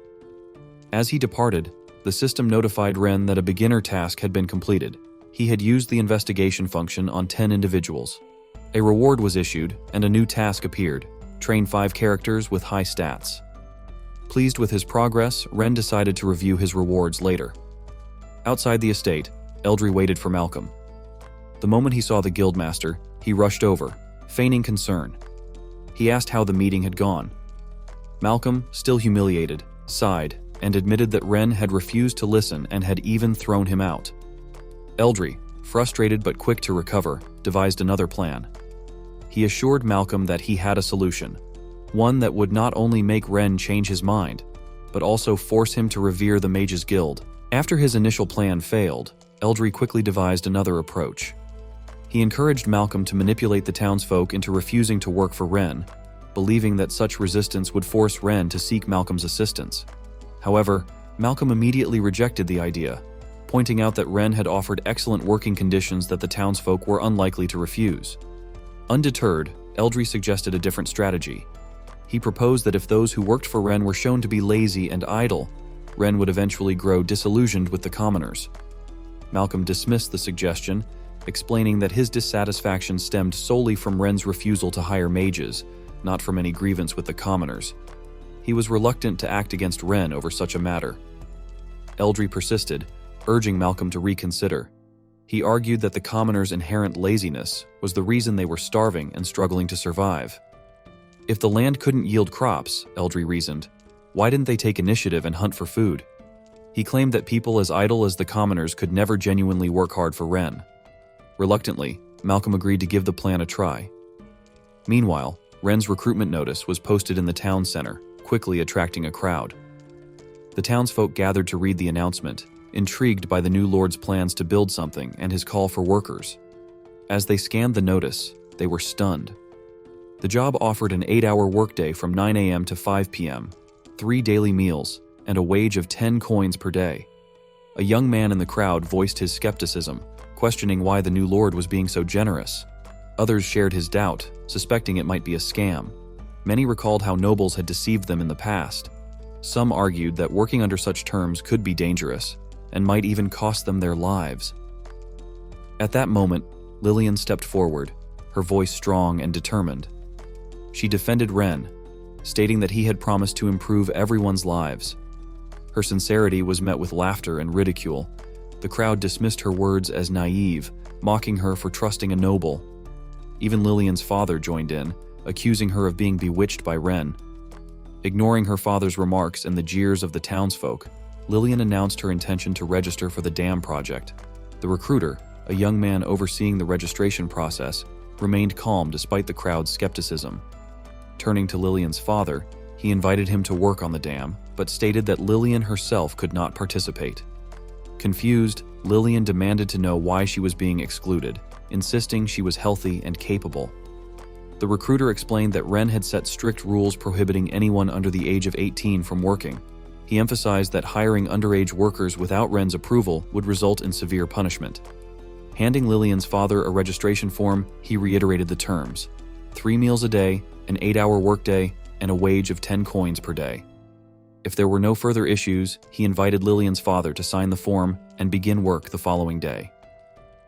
As he departed, the system notified Ren that a beginner task had been completed. He had used the investigation function on 10 individuals. A reward was issued, and a new task appeared: train 5 characters with high stats. Pleased with his progress, Ren decided to review his rewards later. Outside the estate, Eldry waited for Malcolm. The moment he saw the guildmaster, he rushed over, feigning concern. He asked how the meeting had gone. Malcolm, still humiliated, sighed and admitted that Ren had refused to listen and had even thrown him out. Eldry, frustrated but quick to recover, devised another plan. He assured Malcolm that he had a solution, one that would not only make Ren change his mind, but also force him to revere the Mages Guild. After his initial plan failed, Eldry quickly devised another approach. He encouraged Malcolm to manipulate the townsfolk into refusing to work for Ren, believing that such resistance would force Ren to seek Malcolm's assistance. However, Malcolm immediately rejected the idea, pointing out that Ren had offered excellent working conditions that the townsfolk were unlikely to refuse. Undeterred, Eldry suggested a different strategy. He proposed that if those who worked for Ren were shown to be lazy and idle, Ren would eventually grow disillusioned with the commoners. Malcolm dismissed the suggestion, explaining that his dissatisfaction stemmed solely from Ren's refusal to hire mages, not from any grievance with the commoners. He was reluctant to act against Ren over such a matter. Eldry persisted, urging Malcolm to reconsider. He argued that the commoners' inherent laziness was the reason they were starving and struggling to survive. If the land couldn't yield crops, Eldry reasoned, why didn't they take initiative and hunt for food? He claimed that people as idle as the commoners could never genuinely work hard for Ren. Reluctantly, Malcolm agreed to give the plan a try. Meanwhile, Ren's recruitment notice was posted in the town center, quickly attracting a crowd. The townsfolk gathered to read the announcement, intrigued by the new lord's plans to build something and his call for workers. As they scanned the notice, they were stunned. The job offered an 8-hour workday from 9 a.m. to 5 p.m., 3 daily meals, and a wage of 10 coins per day. A young man in the crowd voiced his skepticism, questioning why the new lord was being so generous. Others shared his doubt, suspecting it might be a scam. Many recalled how nobles had deceived them in the past. Some argued that working under such terms could be dangerous, and might even cost them their lives. At that moment, Lillian stepped forward, her voice strong and determined. She defended Ren, stating that he had promised to improve everyone's lives. Her sincerity was met with laughter and ridicule. The crowd dismissed her words as naive, mocking her for trusting a noble. Even Lillian's father joined in, accusing her of being bewitched by Ren. Ignoring her father's remarks and the jeers of the townsfolk, Lillian announced her intention to register for the dam project. The recruiter, a young man overseeing the registration process, remained calm despite the crowd's skepticism. Turning to Lillian's father, he invited him to work on the dam, but stated that Lillian herself could not participate. Confused, Lillian demanded to know why she was being excluded, insisting she was healthy and capable. The recruiter explained that Ren had set strict rules prohibiting anyone under the age of 18 from working. He emphasized that hiring underage workers without Ren's approval would result in severe punishment. Handing Lillian's father a registration form, he reiterated the terms: 3 meals a day, an 8-hour workday, and a wage of 10 coins per day. If there were no further issues, he invited Lillian's father to sign the form and begin work the following day.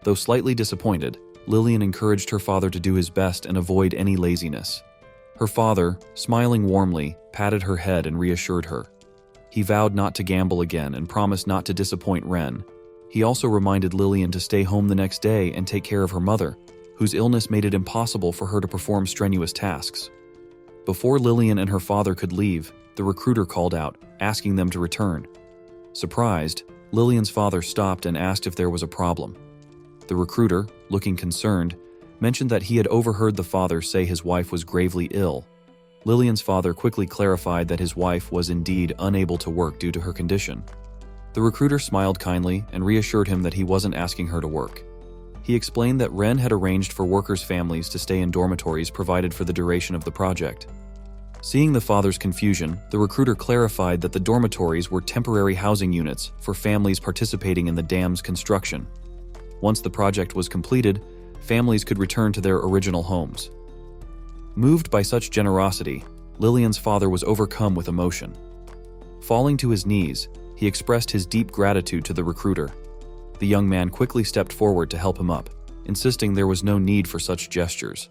Though slightly disappointed, Lillian encouraged her father to do his best and avoid any laziness. Her father, smiling warmly, patted her head and reassured her. He vowed not to gamble again and promised not to disappoint Ren. He also reminded Lillian to stay home the next day and take care of her mother, whose illness made it impossible for her to perform strenuous tasks. Before Lillian and her father could leave, the recruiter called out, asking them to return. Surprised, Lillian's father stopped and asked if there was a problem. The recruiter, looking concerned, mentioned that he had overheard the father say his wife was gravely ill. Lillian's father quickly clarified that his wife was indeed unable to work due to her condition. The recruiter smiled kindly and reassured him that he wasn't asking her to work. He explained that Ren had arranged for workers' families to stay in dormitories provided for the duration of the project. Seeing the father's confusion, the recruiter clarified that the dormitories were temporary housing units for families participating in the dam's construction. Once the project was completed, families could return to their original homes. Moved by such generosity, Lillian's father was overcome with emotion. Falling to his knees, he expressed his deep gratitude to the recruiter. The young man quickly stepped forward to help him up, insisting there was no need for such gestures.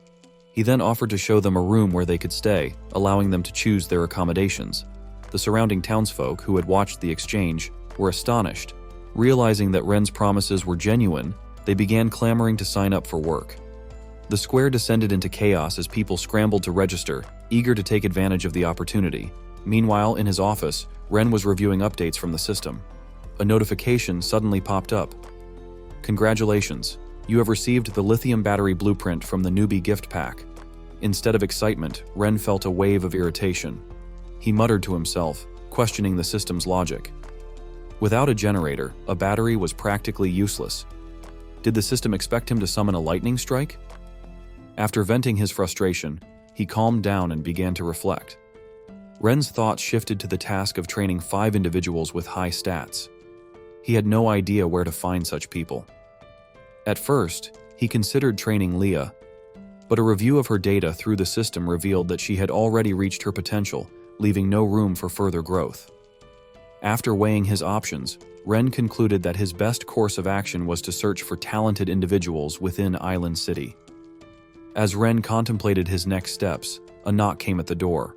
He then offered to show them a room where they could stay, allowing them to choose their accommodations. The surrounding townsfolk, who had watched the exchange, were astonished. Realizing that Ren's promises were genuine, they began clamoring to sign up for work. The square descended into chaos as people scrambled to register, eager to take advantage of the opportunity. Meanwhile, in his office, Ren was reviewing updates from the system. A notification suddenly popped up. Congratulations, you have received the lithium battery blueprint from the newbie gift pack. Instead of excitement, Ren felt a wave of irritation. He muttered to himself, questioning the system's logic. Without a generator, a battery was practically useless. Did the system expect him to summon a lightning strike? After venting his frustration, he calmed down and began to reflect. Ren's thoughts shifted to the task of training 5 individuals with high stats. He had no idea where to find such people. At first, he considered training Leah, but a review of her data through the system revealed that she had already reached her potential, leaving no room for further growth. After weighing his options, Ren concluded that his best course of action was to search for talented individuals within Island City. As Ren contemplated his next steps, a knock came at the door.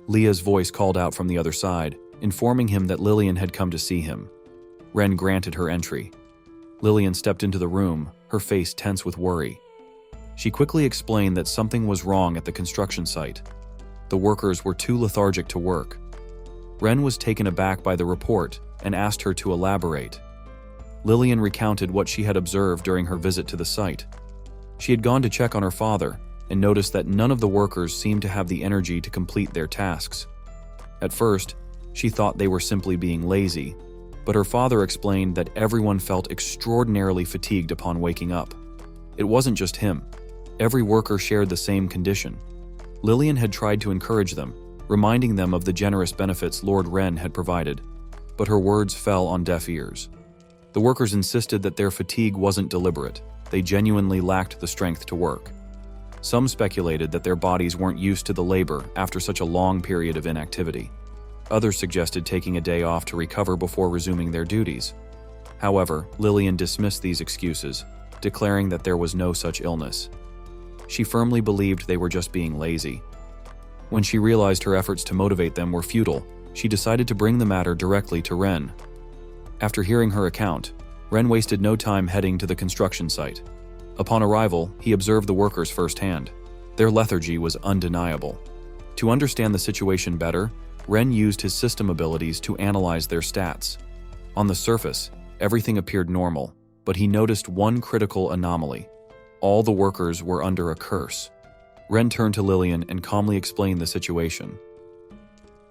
Leah's voice called out from the other side, informing him that Lillian had come to see him. Ren granted her entry. Lillian stepped into the room, her face tense with worry. She quickly explained that something was wrong at the construction site. The workers were too lethargic to work. Ren was taken aback by the report and asked her to elaborate. Lillian recounted what she had observed during her visit to the site. She had gone to check on her father and noticed that none of the workers seemed to have the energy to complete their tasks. At first, she thought they were simply being lazy, but her father explained that everyone felt extraordinarily fatigued upon waking up. It wasn't just him. Every worker shared the same condition. Lillian had tried to encourage them, reminding them of the generous benefits Lord Ren had provided, but her words fell on deaf ears. The workers insisted that their fatigue wasn't deliberate. They genuinely lacked the strength to work. Some speculated that their bodies weren't used to the labor after such a long period of inactivity. Others suggested taking a day off to recover before resuming their duties. However, Lillian dismissed these excuses, declaring that there was no such illness. She firmly believed they were just being lazy. When she realized her efforts to motivate them were futile, she decided to bring the matter directly to Ren. After hearing her account, Ren wasted no time heading to the construction site. Upon arrival, he observed the workers firsthand. Their lethargy was undeniable. To understand the situation better, Ren used his system abilities to analyze their stats. On the surface, everything appeared normal, but he noticed one critical anomaly. All the workers were under a curse. Ren turned to Lillian and calmly explained the situation.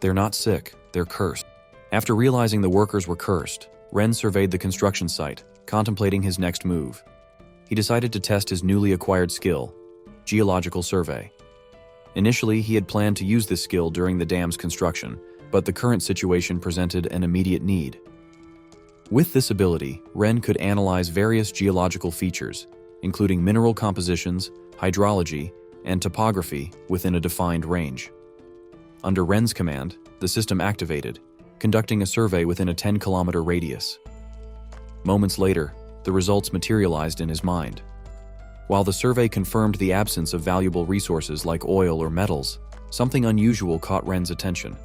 "They're not sick, they're cursed." After realizing the workers were cursed, Ren surveyed the construction site, contemplating his next move. He decided to test his newly acquired skill, geological survey. Initially, he had planned to use this skill during the dam's construction, but the current situation presented an immediate need. With this ability, Ren could analyze various geological features, including mineral compositions, hydrology, and topography within a defined range. Under Ren's command, the system activated, conducting a survey within a 10-kilometer radius. Moments later, the results materialized in his mind. While the survey confirmed the absence of valuable resources like oil or metals, something unusual caught Ren's attention.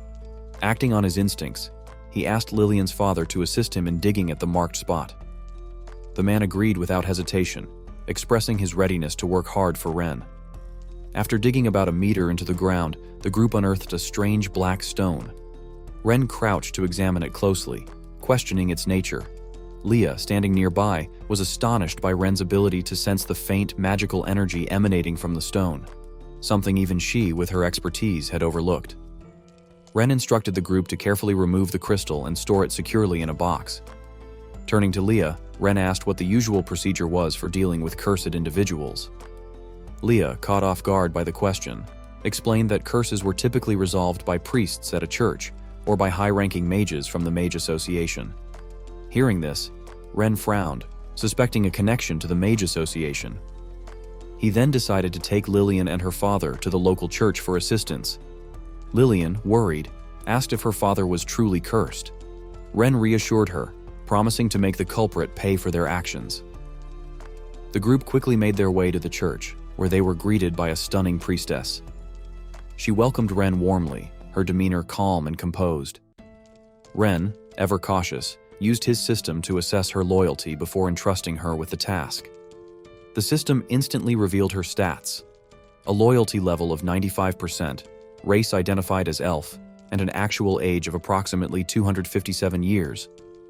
Acting on his instincts, he asked Lillian's father to assist him in digging at the marked spot. The man agreed without hesitation, expressing his readiness to work hard for Ren. After digging about a meter into the ground, the group unearthed a strange black stone. Ren crouched to examine it closely, questioning its nature. Leah, standing nearby, was astonished by Ren's ability to sense the faint, magical energy emanating from the stone, something even she, with her expertise, had overlooked. Ren instructed the group to carefully remove the crystal and store it securely in a box. Turning to Leah, Ren asked what the usual procedure was for dealing with cursed individuals. Leah, caught off guard by the question, explained that curses were typically resolved by priests at a church or by high-ranking mages from the Mage Association. Hearing this, Ren frowned, suspecting a connection to the Mage Association. He then decided to take Lillian and her father to the local church for assistance. Lillian, worried, asked if her father was truly cursed. Ren reassured her, promising to make the culprit pay for their actions. The group quickly made their way to the church, where they were greeted by a stunning priestess. She welcomed Ren warmly, her demeanor calm and composed. Ren, ever cautious, used his system to assess her loyalty before entrusting her with the task. The system instantly revealed her stats: a loyalty level of 95%, race identified as elf, and an actual age of approximately 257 years,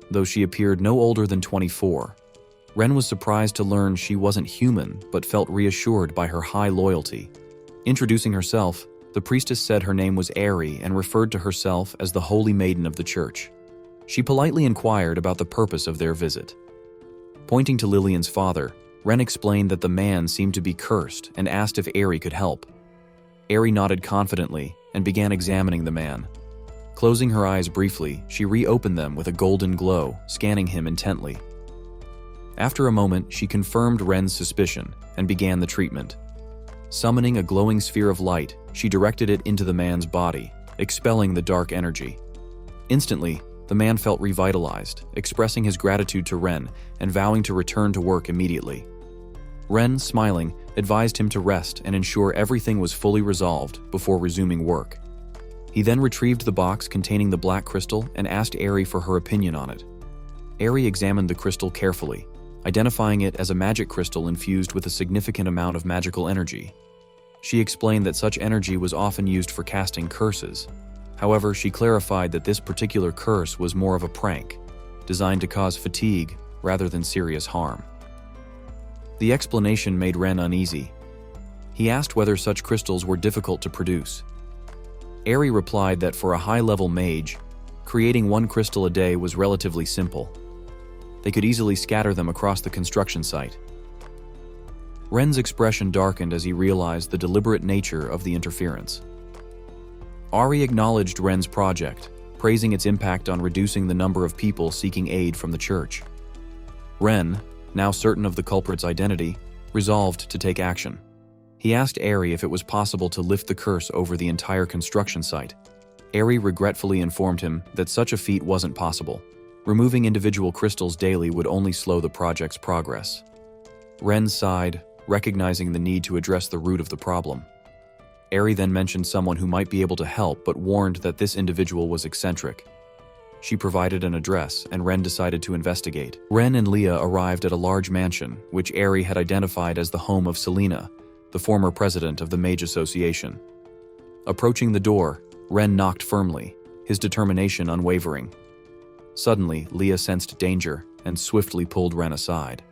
though she appeared no older than 24. Ren was surprised to learn she wasn't human, but felt reassured by her high loyalty. Introducing herself, the priestess said her name was Aerie and referred to herself as the Holy Maiden of the Church. She politely inquired about the purpose of their visit. Pointing to Lillian's father, Ren explained that the man seemed to be cursed and asked if Aerie could help. Aerie nodded confidently and began examining the man. Closing her eyes briefly, she reopened them with a golden glow, scanning him intently. After a moment, she confirmed Ren's suspicion and began the treatment. Summoning a glowing sphere of light, she directed it into the man's body, expelling the dark energy. Instantly, the man felt revitalized, expressing his gratitude to Ren and vowing to return to work immediately. Ren, smiling, advised him to rest and ensure everything was fully resolved before resuming work. He then retrieved the box containing the black crystal and asked Aerie for her opinion on it. Aerie examined the crystal carefully, identifying it as a magic crystal infused with a significant amount of magical energy. She explained that such energy was often used for casting curses. However, she clarified that this particular curse was more of a prank, designed to cause fatigue rather than serious harm. The explanation made Ren uneasy. He asked whether such crystals were difficult to produce. Aerie replied that for a high-level mage, creating one crystal a day was relatively simple. They could easily scatter them across the construction site. Ren's expression darkened as he realized the deliberate nature of the interference. Aerie acknowledged Ren's project, praising its impact on reducing the number of people seeking aid from the church. Ren, now certain of the culprit's identity, resolved to take action. He asked Aerie if it was possible to lift the curse over the entire construction site. Aerie regretfully informed him that such a feat wasn't possible. Removing individual crystals daily would only slow the project's progress. Ren sighed, recognizing the need to address the root of the problem. Eri then mentioned someone who might be able to help but warned that this individual was eccentric. She provided an address, and Ren decided to investigate. Ren and Leah arrived at a large mansion, which Eri had identified as the home of Selena, the former president of the Mage Association. Approaching the door, Ren knocked firmly, his determination unwavering. Suddenly, Leah sensed danger and swiftly pulled Ren aside.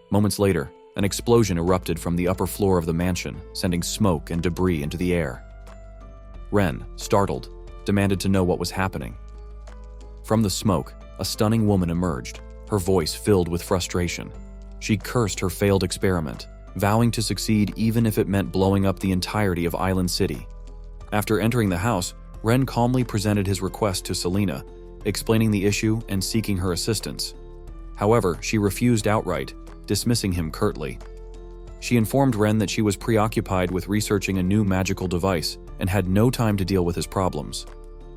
Moments later, an explosion erupted from the upper floor of the mansion, sending smoke and debris into the air. Ren, startled, demanded to know what was happening. From the smoke, a stunning woman emerged, her voice filled with frustration. She cursed her failed experiment, vowing to succeed even if it meant blowing up the entirety of Island City. After entering the house, Ren calmly presented his request to Selena, explaining the issue and seeking her assistance. However, she refused outright, dismissing him curtly. She informed Ren that she was preoccupied with researching a new magical device and had no time to deal with his problems.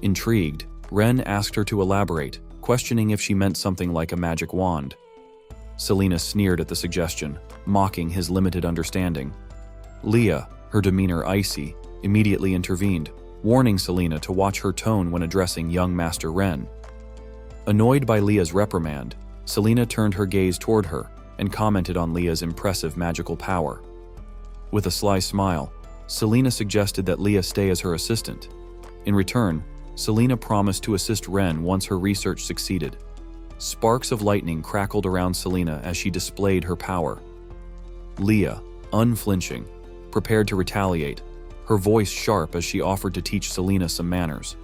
Intrigued, Ren asked her to elaborate, questioning if she meant something like a magic wand. Selena sneered at the suggestion, mocking his limited understanding. Leah, her demeanor icy, immediately intervened, warning Selena to watch her tone when addressing young Master Ren. Annoyed by Leah's reprimand, Selena turned her gaze toward her and commented on Leah's impressive magical power. With a sly smile, Selena suggested that Leah stay as her assistant. In return, Selena promised to assist Ren once her research succeeded. Sparks of lightning crackled around Selena as she displayed her power. Leah, unflinching, prepared to retaliate, her voice sharp as she offered to teach Selena some manners.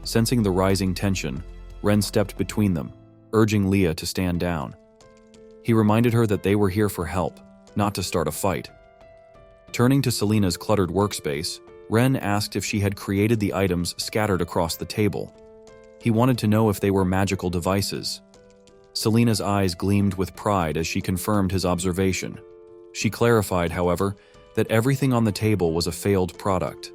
Sensing the rising tension, Ren stepped between them, urging Leah to stand down. He reminded her that they were here for help, not to start a fight. Turning to Selena's cluttered workspace, Ren asked if she had created the items scattered across the table. He wanted to know if they were magical devices. Selena's eyes gleamed with pride as she confirmed his observation. She clarified, however, that everything on the table was a failed product.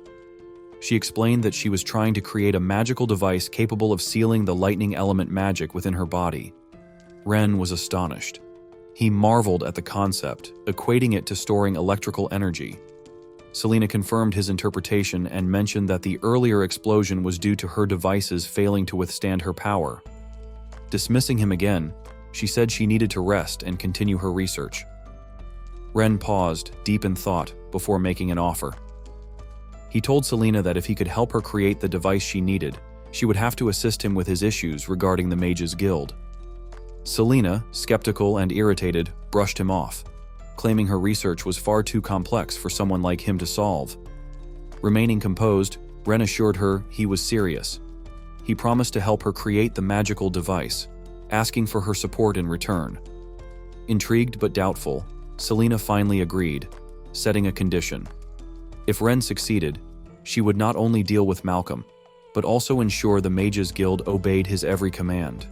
She explained that she was trying to create a magical device capable of sealing the lightning element magic within her body. Ren was astonished. He marveled at the concept, equating it to storing electrical energy. Selena confirmed his interpretation and mentioned that the earlier explosion was due to her devices failing to withstand her power. Dismissing him again, she said she needed to rest and continue her research. Ren paused, deep in thought, before making an offer. He told Selena that if he could help her create the device she needed, she would have to assist him with his issues regarding the Mages Guild. Selena, skeptical and irritated, brushed him off, claiming her research was far too complex for someone like him to solve. Remaining composed, Ren assured her he was serious. He promised to help her create the magical device, asking for her support in return. Intrigued but doubtful, Selena finally agreed, setting a condition. If Ren succeeded, she would not only deal with Malcolm, but also ensure the Mages Guild obeyed his every command.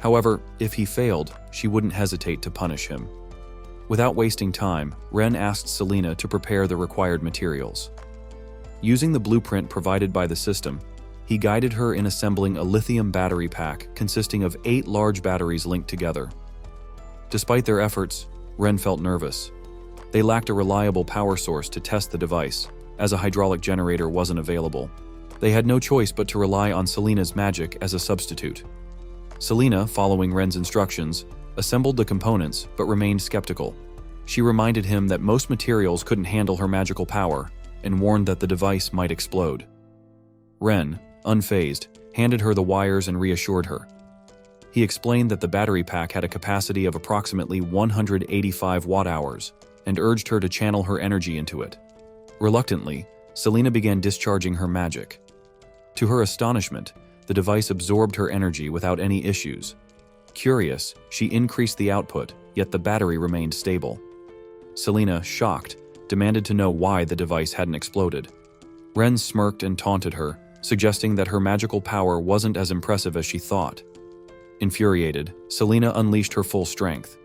However, if he failed, she wouldn't hesitate to punish him. Without wasting time, Ren asked Selena to prepare the required materials. Using the blueprint provided by the system, he guided her in assembling a lithium battery pack consisting of 8 large batteries linked together. Despite their efforts, Ren felt nervous. They lacked a reliable power source to test the device, as a hydraulic generator wasn't available. They had no choice but to rely on Selena's magic as a substitute. Selena, following Ren's instructions, assembled the components but remained skeptical. She reminded him that most materials couldn't handle her magical power and warned that the device might explode. Ren, unfazed, handed her the wires and reassured her. He explained that the battery pack had a capacity of approximately 185 watt-hours and urged her to channel her energy into it. Reluctantly, Selena began discharging her magic. To her astonishment, the device absorbed her energy without any issues. Curious, she increased the output, yet the battery remained stable. Selena, shocked, demanded to know why the device hadn't exploded. Ren smirked and taunted her, suggesting that her magical power wasn't as impressive as she thought. Infuriated, Selena unleashed her full strength.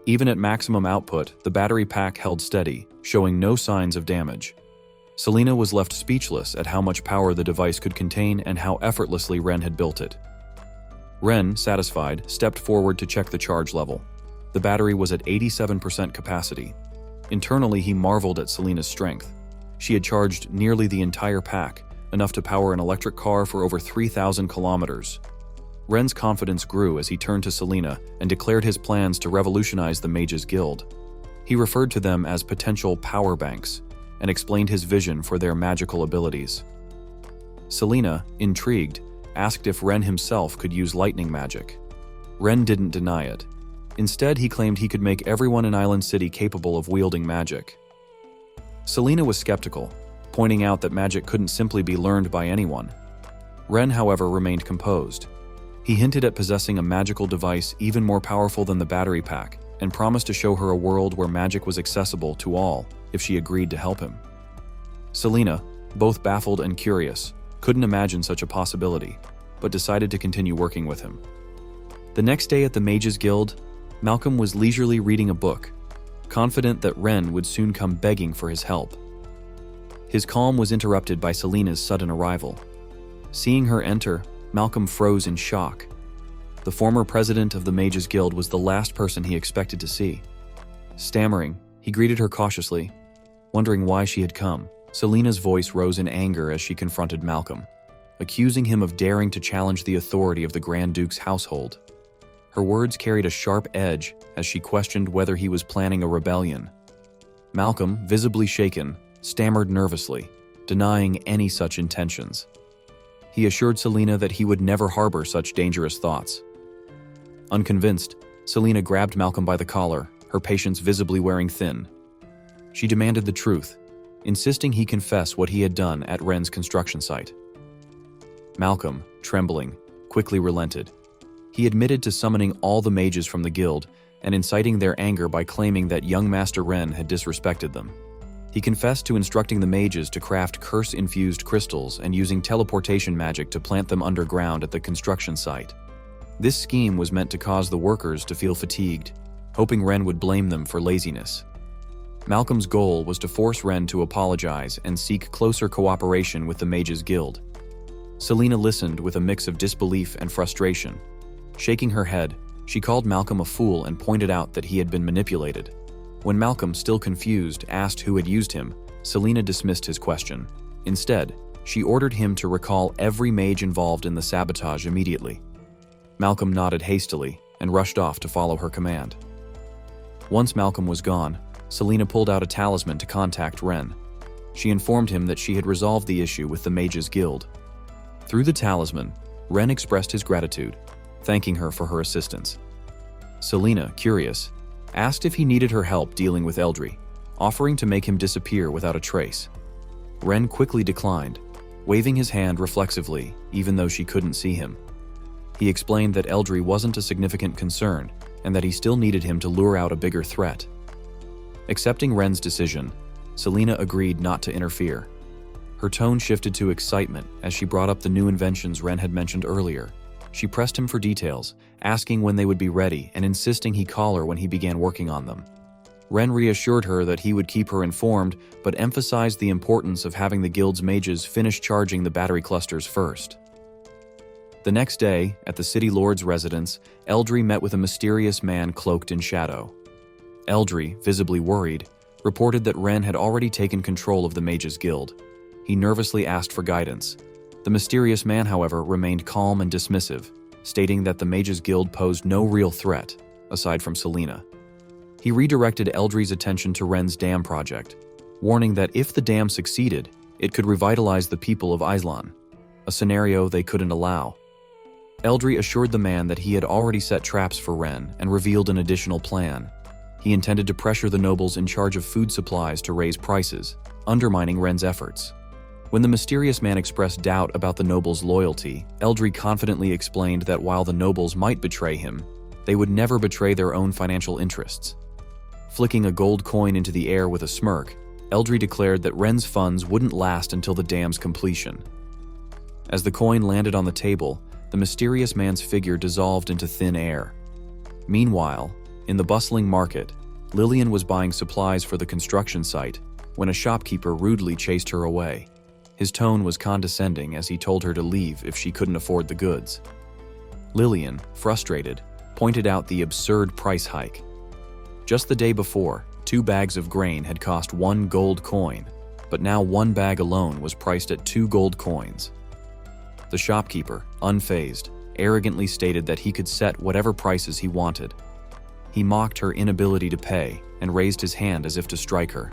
Even at maximum output, the battery pack held steady, showing no signs of damage. Selena was left speechless at how much power the device could contain and how effortlessly Ren had built it. Ren, satisfied, stepped forward to check the charge level. The battery was at 87% capacity. Internally, he marveled at Selina's strength. She had charged nearly the entire pack, enough to power an electric car for over 3,000 kilometers. Ren's confidence grew as he turned to Selina and declared his plans to revolutionize the Mages Guild. He referred to them as potential power banks and explained his vision for their magical abilities. Selina, intrigued, asked if Ren himself could use lightning magic. Ren didn't deny it. Instead, he claimed he could make everyone in Island City capable of wielding magic. Selina was skeptical, pointing out that magic couldn't simply be learned by anyone. Ren, however, remained composed. He hinted at possessing a magical device even more powerful than the battery pack and promised to show her a world where magic was accessible to all if she agreed to help him. Selina, both baffled and curious, couldn't imagine such a possibility, but decided to continue working with him. The next day at the Mages Guild, Malcolm was leisurely reading a book, confident that Ren would soon come begging for his help. His calm was interrupted by Selina's sudden arrival. Seeing her enter, Malcolm froze in shock. The former president of the Mages Guild was the last person he expected to see. Stammering, he greeted her cautiously, wondering why she had come. Selina's voice rose in anger as she confronted Malcolm, accusing him of daring to challenge the authority of the Grand Duke's household. Her words carried a sharp edge as she questioned whether he was planning a rebellion. Malcolm, visibly shaken, stammered nervously, denying any such intentions. He assured Selina that he would never harbor such dangerous thoughts. Unconvinced, Selina grabbed Malcolm by the collar, her patience visibly wearing thin. She demanded the truth, insisting he confess what he had done at Ren's construction site. Malcolm, trembling, quickly relented. He admitted to summoning all the mages from the guild and inciting their anger by claiming that young Master Ren had disrespected them. He confessed to instructing the mages to craft curse-infused crystals and using teleportation magic to plant them underground at the construction site. This scheme was meant to cause the workers to feel fatigued, hoping Ren would blame them for laziness. Malcolm's goal was to force Ren to apologize and seek closer cooperation with the Mages Guild. Selina listened with a mix of disbelief and frustration. Shaking her head, she called Malcolm a fool and pointed out that he had been manipulated. When Malcolm, still confused, asked who had used him, Selina dismissed his question. Instead, she ordered him to recall every mage involved in the sabotage immediately. Malcolm nodded hastily and rushed off to follow her command. Once Malcolm was gone, Selina pulled out a talisman to contact Ren. She informed him that she had resolved the issue with the Mages Guild. Through the talisman, Ren expressed his gratitude, thanking her for her assistance. Selina, curious, asked if he needed her help dealing with Eldry, offering to make him disappear without a trace. Ren quickly declined, waving his hand reflexively, even though she couldn't see him. He explained that Eldry wasn't a significant concern and that he still needed him to lure out a bigger threat. Accepting Ren's decision, Selina agreed not to interfere. Her tone shifted to excitement as she brought up the new inventions Ren had mentioned earlier. She pressed him for details, asking when they would be ready and insisting he call her when he began working on them. Ren reassured her that he would keep her informed, but emphasized the importance of having the guild's mages finish charging the battery clusters first. The next day, at the city lord's residence, Eldry met with a mysterious man cloaked in shadow. Eldry, visibly worried, reported that Ren had already taken control of the Mages Guild. He nervously asked for guidance. The mysterious man, however, remained calm and dismissive, stating that the Mages Guild posed no real threat, aside from Selina. He redirected Eldry's attention to Ren's dam project, warning that if the dam succeeded, it could revitalize the people of Islan, a scenario they couldn't allow. Eldry assured the man that he had already set traps for Ren and revealed an additional plan. He intended to pressure the nobles in charge of food supplies to raise prices, undermining Ren's efforts. When the mysterious man expressed doubt about the nobles' loyalty, Eldry confidently explained that while the nobles might betray him, they would never betray their own financial interests. Flicking a gold coin into the air with a smirk, Eldry declared that Ren's funds wouldn't last until the dam's completion. As the coin landed on the table, the mysterious man's figure dissolved into thin air. Meanwhile, in the bustling market, Lillian was buying supplies for the construction site when a shopkeeper rudely chased her away. His tone was condescending as he told her to leave if she couldn't afford the goods. Lillian, frustrated, pointed out the absurd price hike. Just the day before, 2 bags of grain had cost 1 gold coin, but now 1 bag alone was priced at 2 gold coins. The shopkeeper, unfazed, arrogantly stated that he could set whatever prices he wanted. He mocked her inability to pay and raised his hand as if to strike her.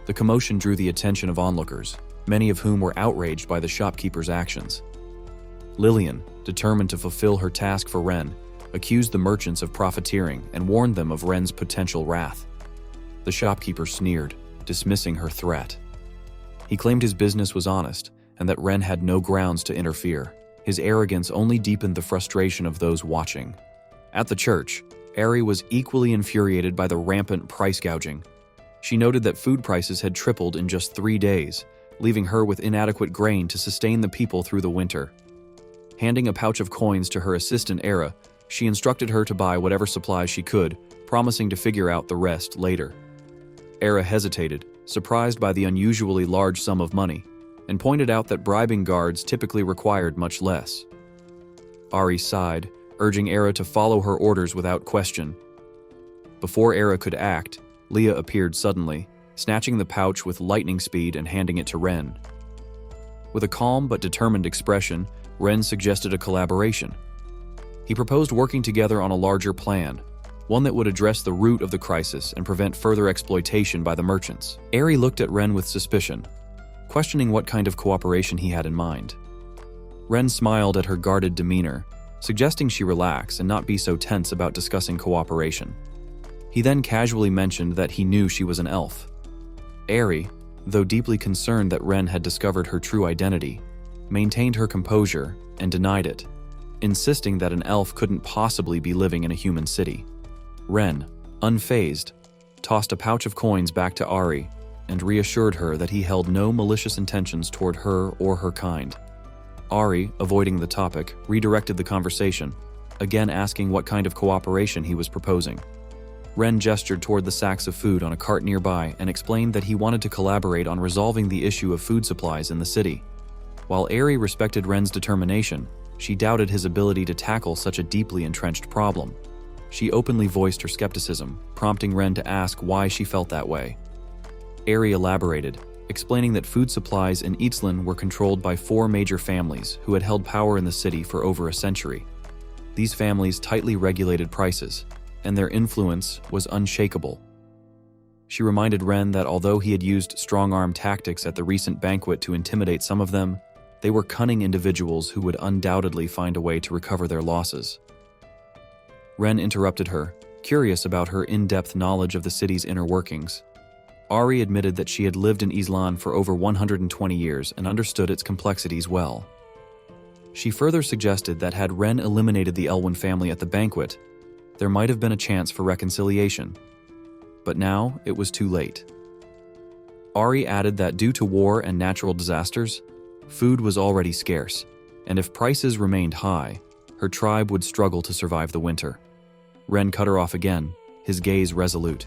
The commotion drew the attention of onlookers, many of whom were outraged by the shopkeeper's actions. Lillian, determined to fulfill her task for Ren, accused the merchants of profiteering and warned them of Ren's potential wrath. The shopkeeper sneered, dismissing her threat. He claimed his business was honest and that Ren had no grounds to interfere. His arrogance only deepened the frustration of those watching. At the church, Ari was equally infuriated by the rampant price gouging. She noted that food prices had tripled in just 3 days, leaving her with inadequate grain to sustain the people through the winter. Handing a pouch of coins to her assistant Era, she instructed her to buy whatever supplies she could, promising to figure out the rest later. Era hesitated, surprised by the unusually large sum of money, and pointed out that bribing guards typically required much less. Ari sighed, urging Era to follow her orders without question. Before Era could act, Leah appeared suddenly, snatching the pouch with lightning speed and handing it to Ren. With a calm but determined expression, Ren suggested a collaboration. He proposed working together on a larger plan, one that would address the root of the crisis and prevent further exploitation by the merchants. Ari looked at Ren with suspicion, questioning what kind of cooperation he had in mind. Ren smiled at her guarded demeanor, suggesting she relax and not be so tense about discussing cooperation. He then casually mentioned that he knew she was an elf. Ari, though deeply concerned that Ren had discovered her true identity, maintained her composure and denied it, insisting that an elf couldn't possibly be living in a human city. Ren, unfazed, tossed a pouch of coins back to Ari and reassured her that he held no malicious intentions toward her or her kind. Ari, avoiding the topic, redirected the conversation, again asking what kind of cooperation he was proposing. Ren gestured toward the sacks of food on a cart nearby and explained that he wanted to collaborate on resolving the issue of food supplies in the city. While Ari respected Ren's determination, she doubted his ability to tackle such a deeply entrenched problem. She openly voiced her skepticism, prompting Ren to ask why she felt that way. Ari elaborated, explaining that food supplies in Isekai were controlled by 4 major families who had held power in the city for over a century. These families tightly regulated prices, and their influence was unshakable. She reminded Ren that although he had used strong-arm tactics at the recent banquet to intimidate some of them, they were cunning individuals who would undoubtedly find a way to recover their losses. Ren interrupted her, curious about her in-depth knowledge of the city's inner workings. Ari admitted that she had lived in Isekai for over 120 years and understood its complexities well. She further suggested that had Ren eliminated the Elwyn family at the banquet, there might have been a chance for reconciliation. But now it was too late. Ari added that due to war and natural disasters, food was already scarce, and if prices remained high, her tribe would struggle to survive the winter. Ren cut her off again, his gaze resolute.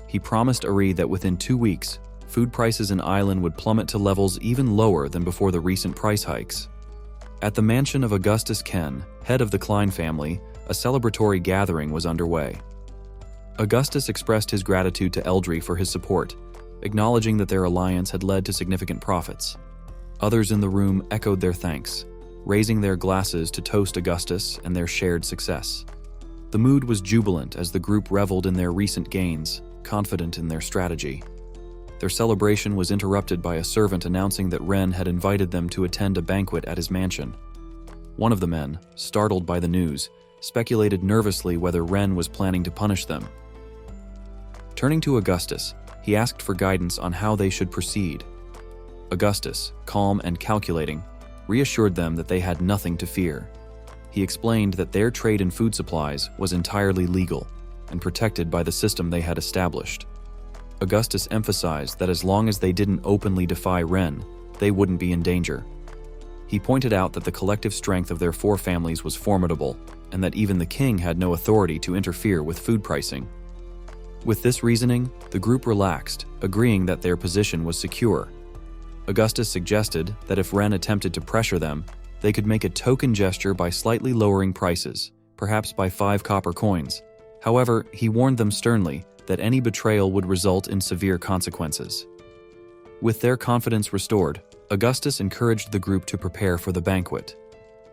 He promised Ari that within 2 weeks, food prices in Island would plummet to levels even lower than before the recent price hikes. At the mansion of Augustus Ken, head of the Klein family, a celebratory gathering was underway. Augustus expressed his gratitude to Eldry for his support, acknowledging that their alliance had led to significant profits. Others in the room echoed their thanks, raising their glasses to toast Augustus and their shared success. The mood was jubilant as the group reveled in their recent gains, confident in their strategy. Their celebration was interrupted by a servant announcing that Ren had invited them to attend a banquet at his mansion. One of the men, startled by the news, speculated nervously whether Ren was planning to punish them. Turning to Augustus, he asked for guidance on how they should proceed. Augustus, calm and calculating, reassured them that they had nothing to fear. He explained that their trade in food supplies was entirely legal and protected by the system they had established. Augustus emphasized that as long as they didn't openly defy Ren, they wouldn't be in danger. He pointed out that the collective strength of their 4 families was formidable, and that even the king had no authority to interfere with food pricing. With this reasoning, the group relaxed, agreeing that their position was secure. Augustus suggested that if Ren attempted to pressure them, they could make a token gesture by slightly lowering prices, perhaps by 5 copper coins. However, he warned them sternly that any betrayal would result in severe consequences. With their confidence restored, Augustus encouraged the group to prepare for the banquet.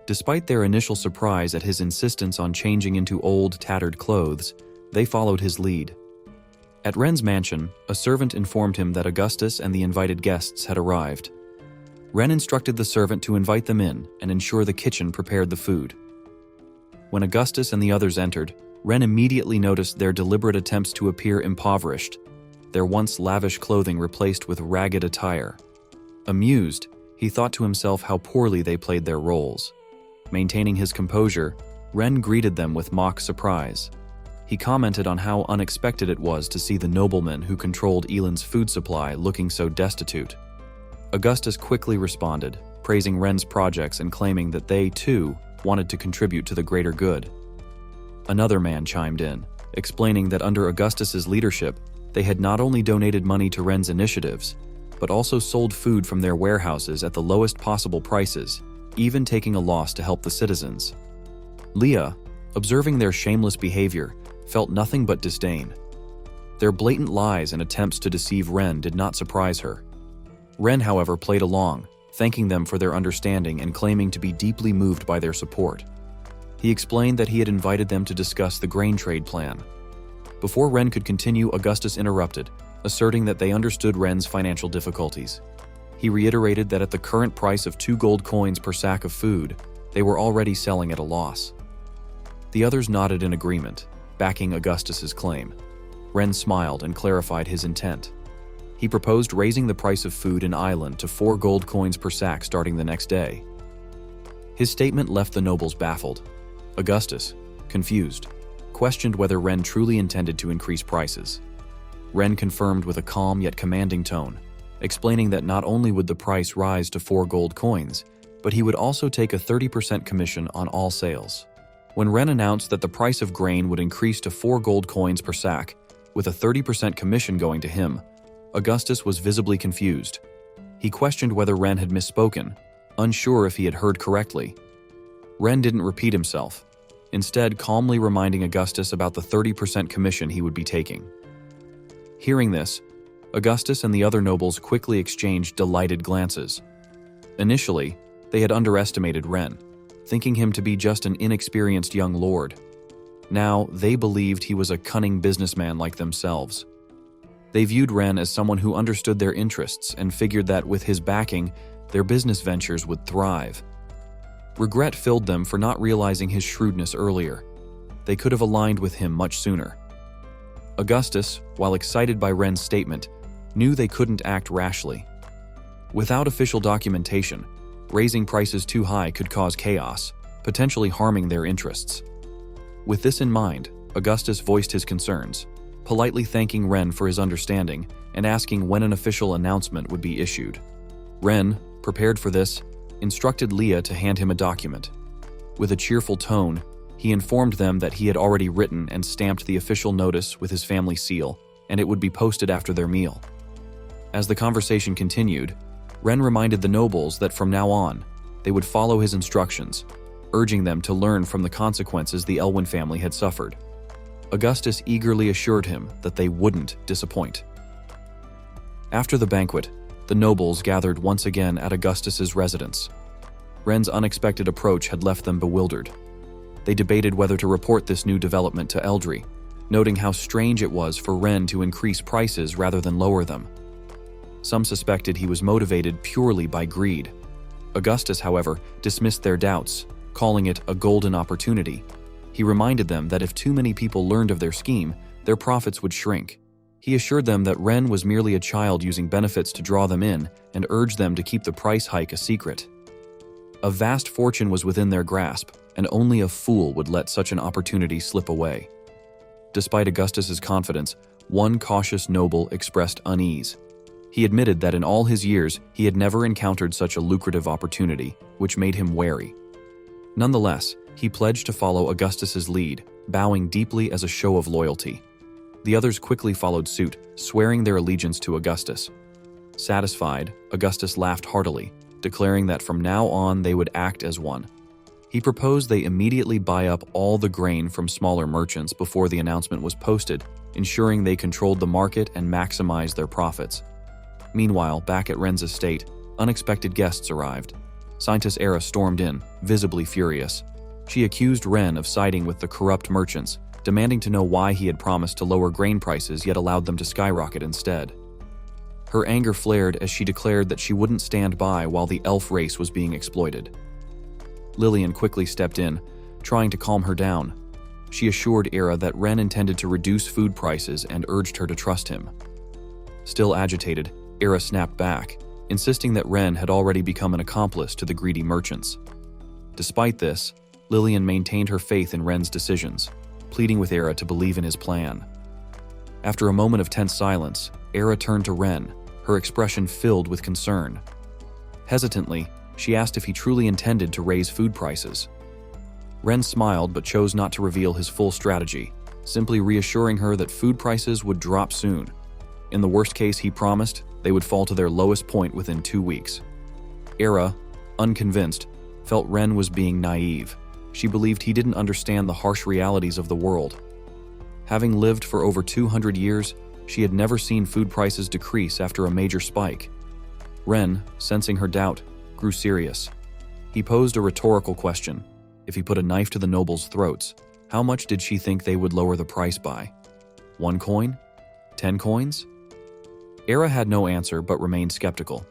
Despite their initial surprise at his insistence on changing into old, tattered clothes, they followed his lead. At Ren's mansion, a servant informed him that Augustus and the invited guests had arrived. Ren instructed the servant to invite them in and ensure the kitchen prepared the food. When Augustus and the others entered, Ren immediately noticed their deliberate attempts to appear impoverished, their once lavish clothing replaced with ragged attire. Amused, he thought to himself how poorly they played their roles. Maintaining his composure, Ren greeted them with mock surprise. He commented on how unexpected it was to see the nobleman who controlled Elan's food supply looking so destitute. Augustus quickly responded, praising Ren's projects and claiming that they, too, wanted to contribute to the greater good. Another man chimed in, explaining that under Augustus's leadership, they had not only donated money to Ren's initiatives, but also sold food from their warehouses at the lowest possible prices, even taking a loss to help the citizens. Leah, observing their shameless behavior, felt nothing but disdain. Their blatant lies and attempts to deceive Ren did not surprise her. Ren, however, played along, thanking them for their understanding and claiming to be deeply moved by their support. He explained that he had invited them to discuss the grain trade plan. Before Ren could continue, Augustus interrupted, asserting that they understood Ren's financial difficulties. He reiterated that at the current price of 2 gold coins per sack of food, they were already selling at a loss. The others nodded in agreement, backing Augustus's claim. Ren smiled and clarified his intent. He proposed raising the price of food in Island to 4 gold coins per sack starting the next day. His statement left the nobles baffled. Augustus, confused, questioned whether Ren truly intended to increase prices. Ren confirmed with a calm yet commanding tone, explaining that not only would the price rise to 4 gold coins, but he would also take a 30% commission on all sales. When Ren announced that the price of grain would increase to 4 gold coins per sack, with a 30% commission going to him, Augustus was visibly confused. He questioned whether Ren had misspoken, unsure if he had heard correctly. Ren didn't repeat himself, instead calmly reminding Augustus about the 30% commission he would be taking. Hearing this, Augustus and the other nobles quickly exchanged delighted glances. Initially, they had underestimated Ren, thinking him to be just an inexperienced young lord. Now, they believed he was a cunning businessman like themselves. They viewed Ren as someone who understood their interests and figured that with his backing, their business ventures would thrive. Regret filled them for not realizing his shrewdness earlier. They could have aligned with him much sooner. Augustus, while excited by Ren's statement, knew they couldn't act rashly. Without official documentation, raising prices too high could cause chaos, potentially harming their interests. With this in mind, Augustus voiced his concerns, politely thanking Ren for his understanding and asking when an official announcement would be issued. Ren, prepared for this, instructed Leah to hand him a document. With a cheerful tone, he informed them that he had already written and stamped the official notice with his family seal, and it would be posted after their meal. As the conversation continued, Ren reminded the nobles that from now on, they would follow his instructions, urging them to learn from the consequences the Elwyn family had suffered. Augustus eagerly assured him that they wouldn't disappoint. After the banquet, the nobles gathered once again at Augustus's residence. Ren's unexpected approach had left them bewildered. They debated whether to report this new development to Eldry, noting how strange it was for Ren to increase prices rather than lower them. Some suspected he was motivated purely by greed. Augustus, however, dismissed their doubts, calling it a golden opportunity. He reminded them that if too many people learned of their scheme, their profits would shrink. He assured them that Ren was merely a child using benefits to draw them in and urged them to keep the price hike a secret. A vast fortune was within their grasp, and only a fool would let such an opportunity slip away. Despite Augustus's confidence, one cautious noble expressed unease. He admitted that in all his years, he had never encountered such a lucrative opportunity, which made him wary. Nonetheless, he pledged to follow Augustus's lead, bowing deeply as a show of loyalty. The others quickly followed suit, swearing their allegiance to Augustus. Satisfied, Augustus laughed heartily, declaring that from now on they would act as one. He proposed they immediately buy up all the grain from smaller merchants before the announcement was posted, ensuring they controlled the market and maximized their profits. Meanwhile, back at Ren's estate, unexpected guests arrived. Scientist Era stormed in, visibly furious. She accused Ren of siding with the corrupt merchants, demanding to know why he had promised to lower grain prices yet allowed them to skyrocket instead. Her anger flared as she declared that she wouldn't stand by while the elf race was being exploited. Lillian quickly stepped in, trying to calm her down. She assured Era that Ren intended to reduce food prices and urged her to trust him. Still agitated, Era snapped back, insisting that Ren had already become an accomplice to the greedy merchants. Despite this, Lillian maintained her faith in Ren's decisions, pleading with Era to believe in his plan. After a moment of tense silence, Era turned to Ren, her expression filled with concern. Hesitantly, she asked if he truly intended to raise food prices. Ren smiled but chose not to reveal his full strategy, simply reassuring her that food prices would drop soon. In the worst case, he promised, they would fall to their lowest point within 2 weeks. Era, unconvinced, felt Ren was being naive. She believed he didn't understand the harsh realities of the world. Having lived for over 200 years, she had never seen food prices decrease after a major spike. Ren, sensing her doubt, grew serious. He posed a rhetorical question. If he put a knife to the nobles' throats, how much did she think they would lower the price by? 1 coin? 10 coins? Era had no answer but remained skeptical.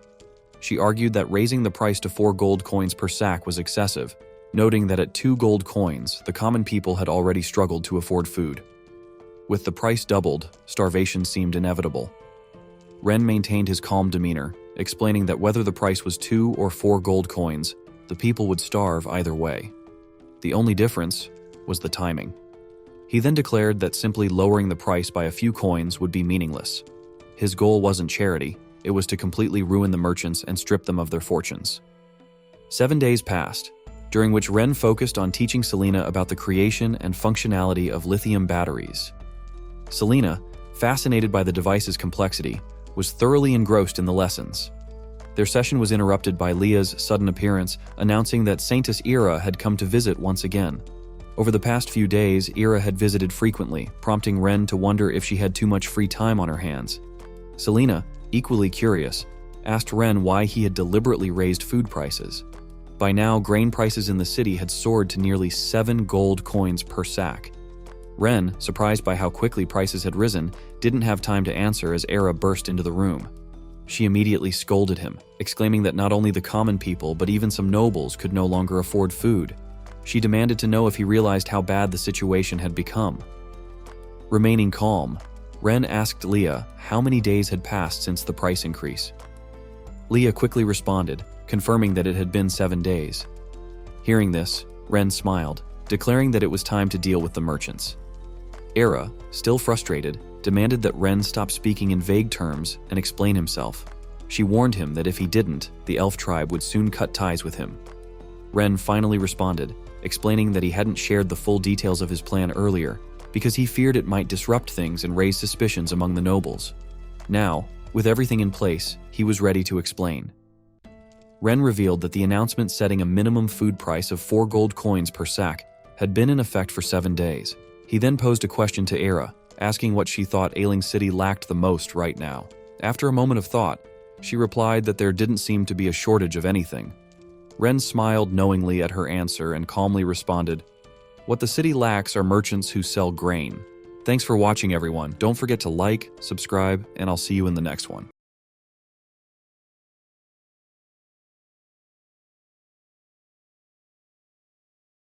She argued that raising the price to 4 gold coins per sack was excessive, noting that at 2 gold coins, the common people had already struggled to afford food. With the price doubled, starvation seemed inevitable. Ren maintained his calm demeanor, explaining that whether the price was 2 or 4 gold coins, the people would starve either way. The only difference was the timing. He then declared that simply lowering the price by a few coins would be meaningless. His goal wasn't charity, it was to completely ruin the merchants and strip them of their fortunes. 7 days passed, during which Ren focused on teaching Selena about the creation and functionality of lithium batteries. Selena, fascinated by the device's complexity, was thoroughly engrossed in the lessons. Their session was interrupted by Leah's sudden appearance, announcing that Saintess Ira had come to visit once again. Over the past few days, Ira had visited frequently, prompting Ren to wonder if she had too much free time on her hands. Selena, equally curious, asked Ren why he had deliberately raised food prices. By now, grain prices in the city had soared to nearly 7 gold coins per sack. Ren, surprised by how quickly prices had risen, didn't have time to answer as Era burst into the room. She immediately scolded him, exclaiming that not only the common people but even some nobles could no longer afford food. She demanded to know if he realized how bad the situation had become. Remaining calm, Ren asked Leah how many days had passed since the price increase. Leah quickly responded, confirming that it had been 7 days. Hearing this, Ren smiled, declaring that it was time to deal with the merchants. Era, still frustrated, demanded that Ren stop speaking in vague terms and explain himself. She warned him that if he didn't, the elf tribe would soon cut ties with him. Ren finally responded, explaining that he hadn't shared the full details of his plan earlier because he feared it might disrupt things and raise suspicions among the nobles. Now, with everything in place, he was ready to explain. Ren revealed that the announcement setting a minimum food price of 4 gold coins per sack had been in effect for 7 days. He then posed a question to Era, asking what she thought Ailing City lacked the most right now. After a moment of thought, she replied that there didn't seem to be a shortage of anything. Ren smiled knowingly at her answer and calmly responded, "What the city lacks are merchants who sell grain." Thanks for watching, everyone. Don't forget to like, subscribe, and I'll see you in the next one.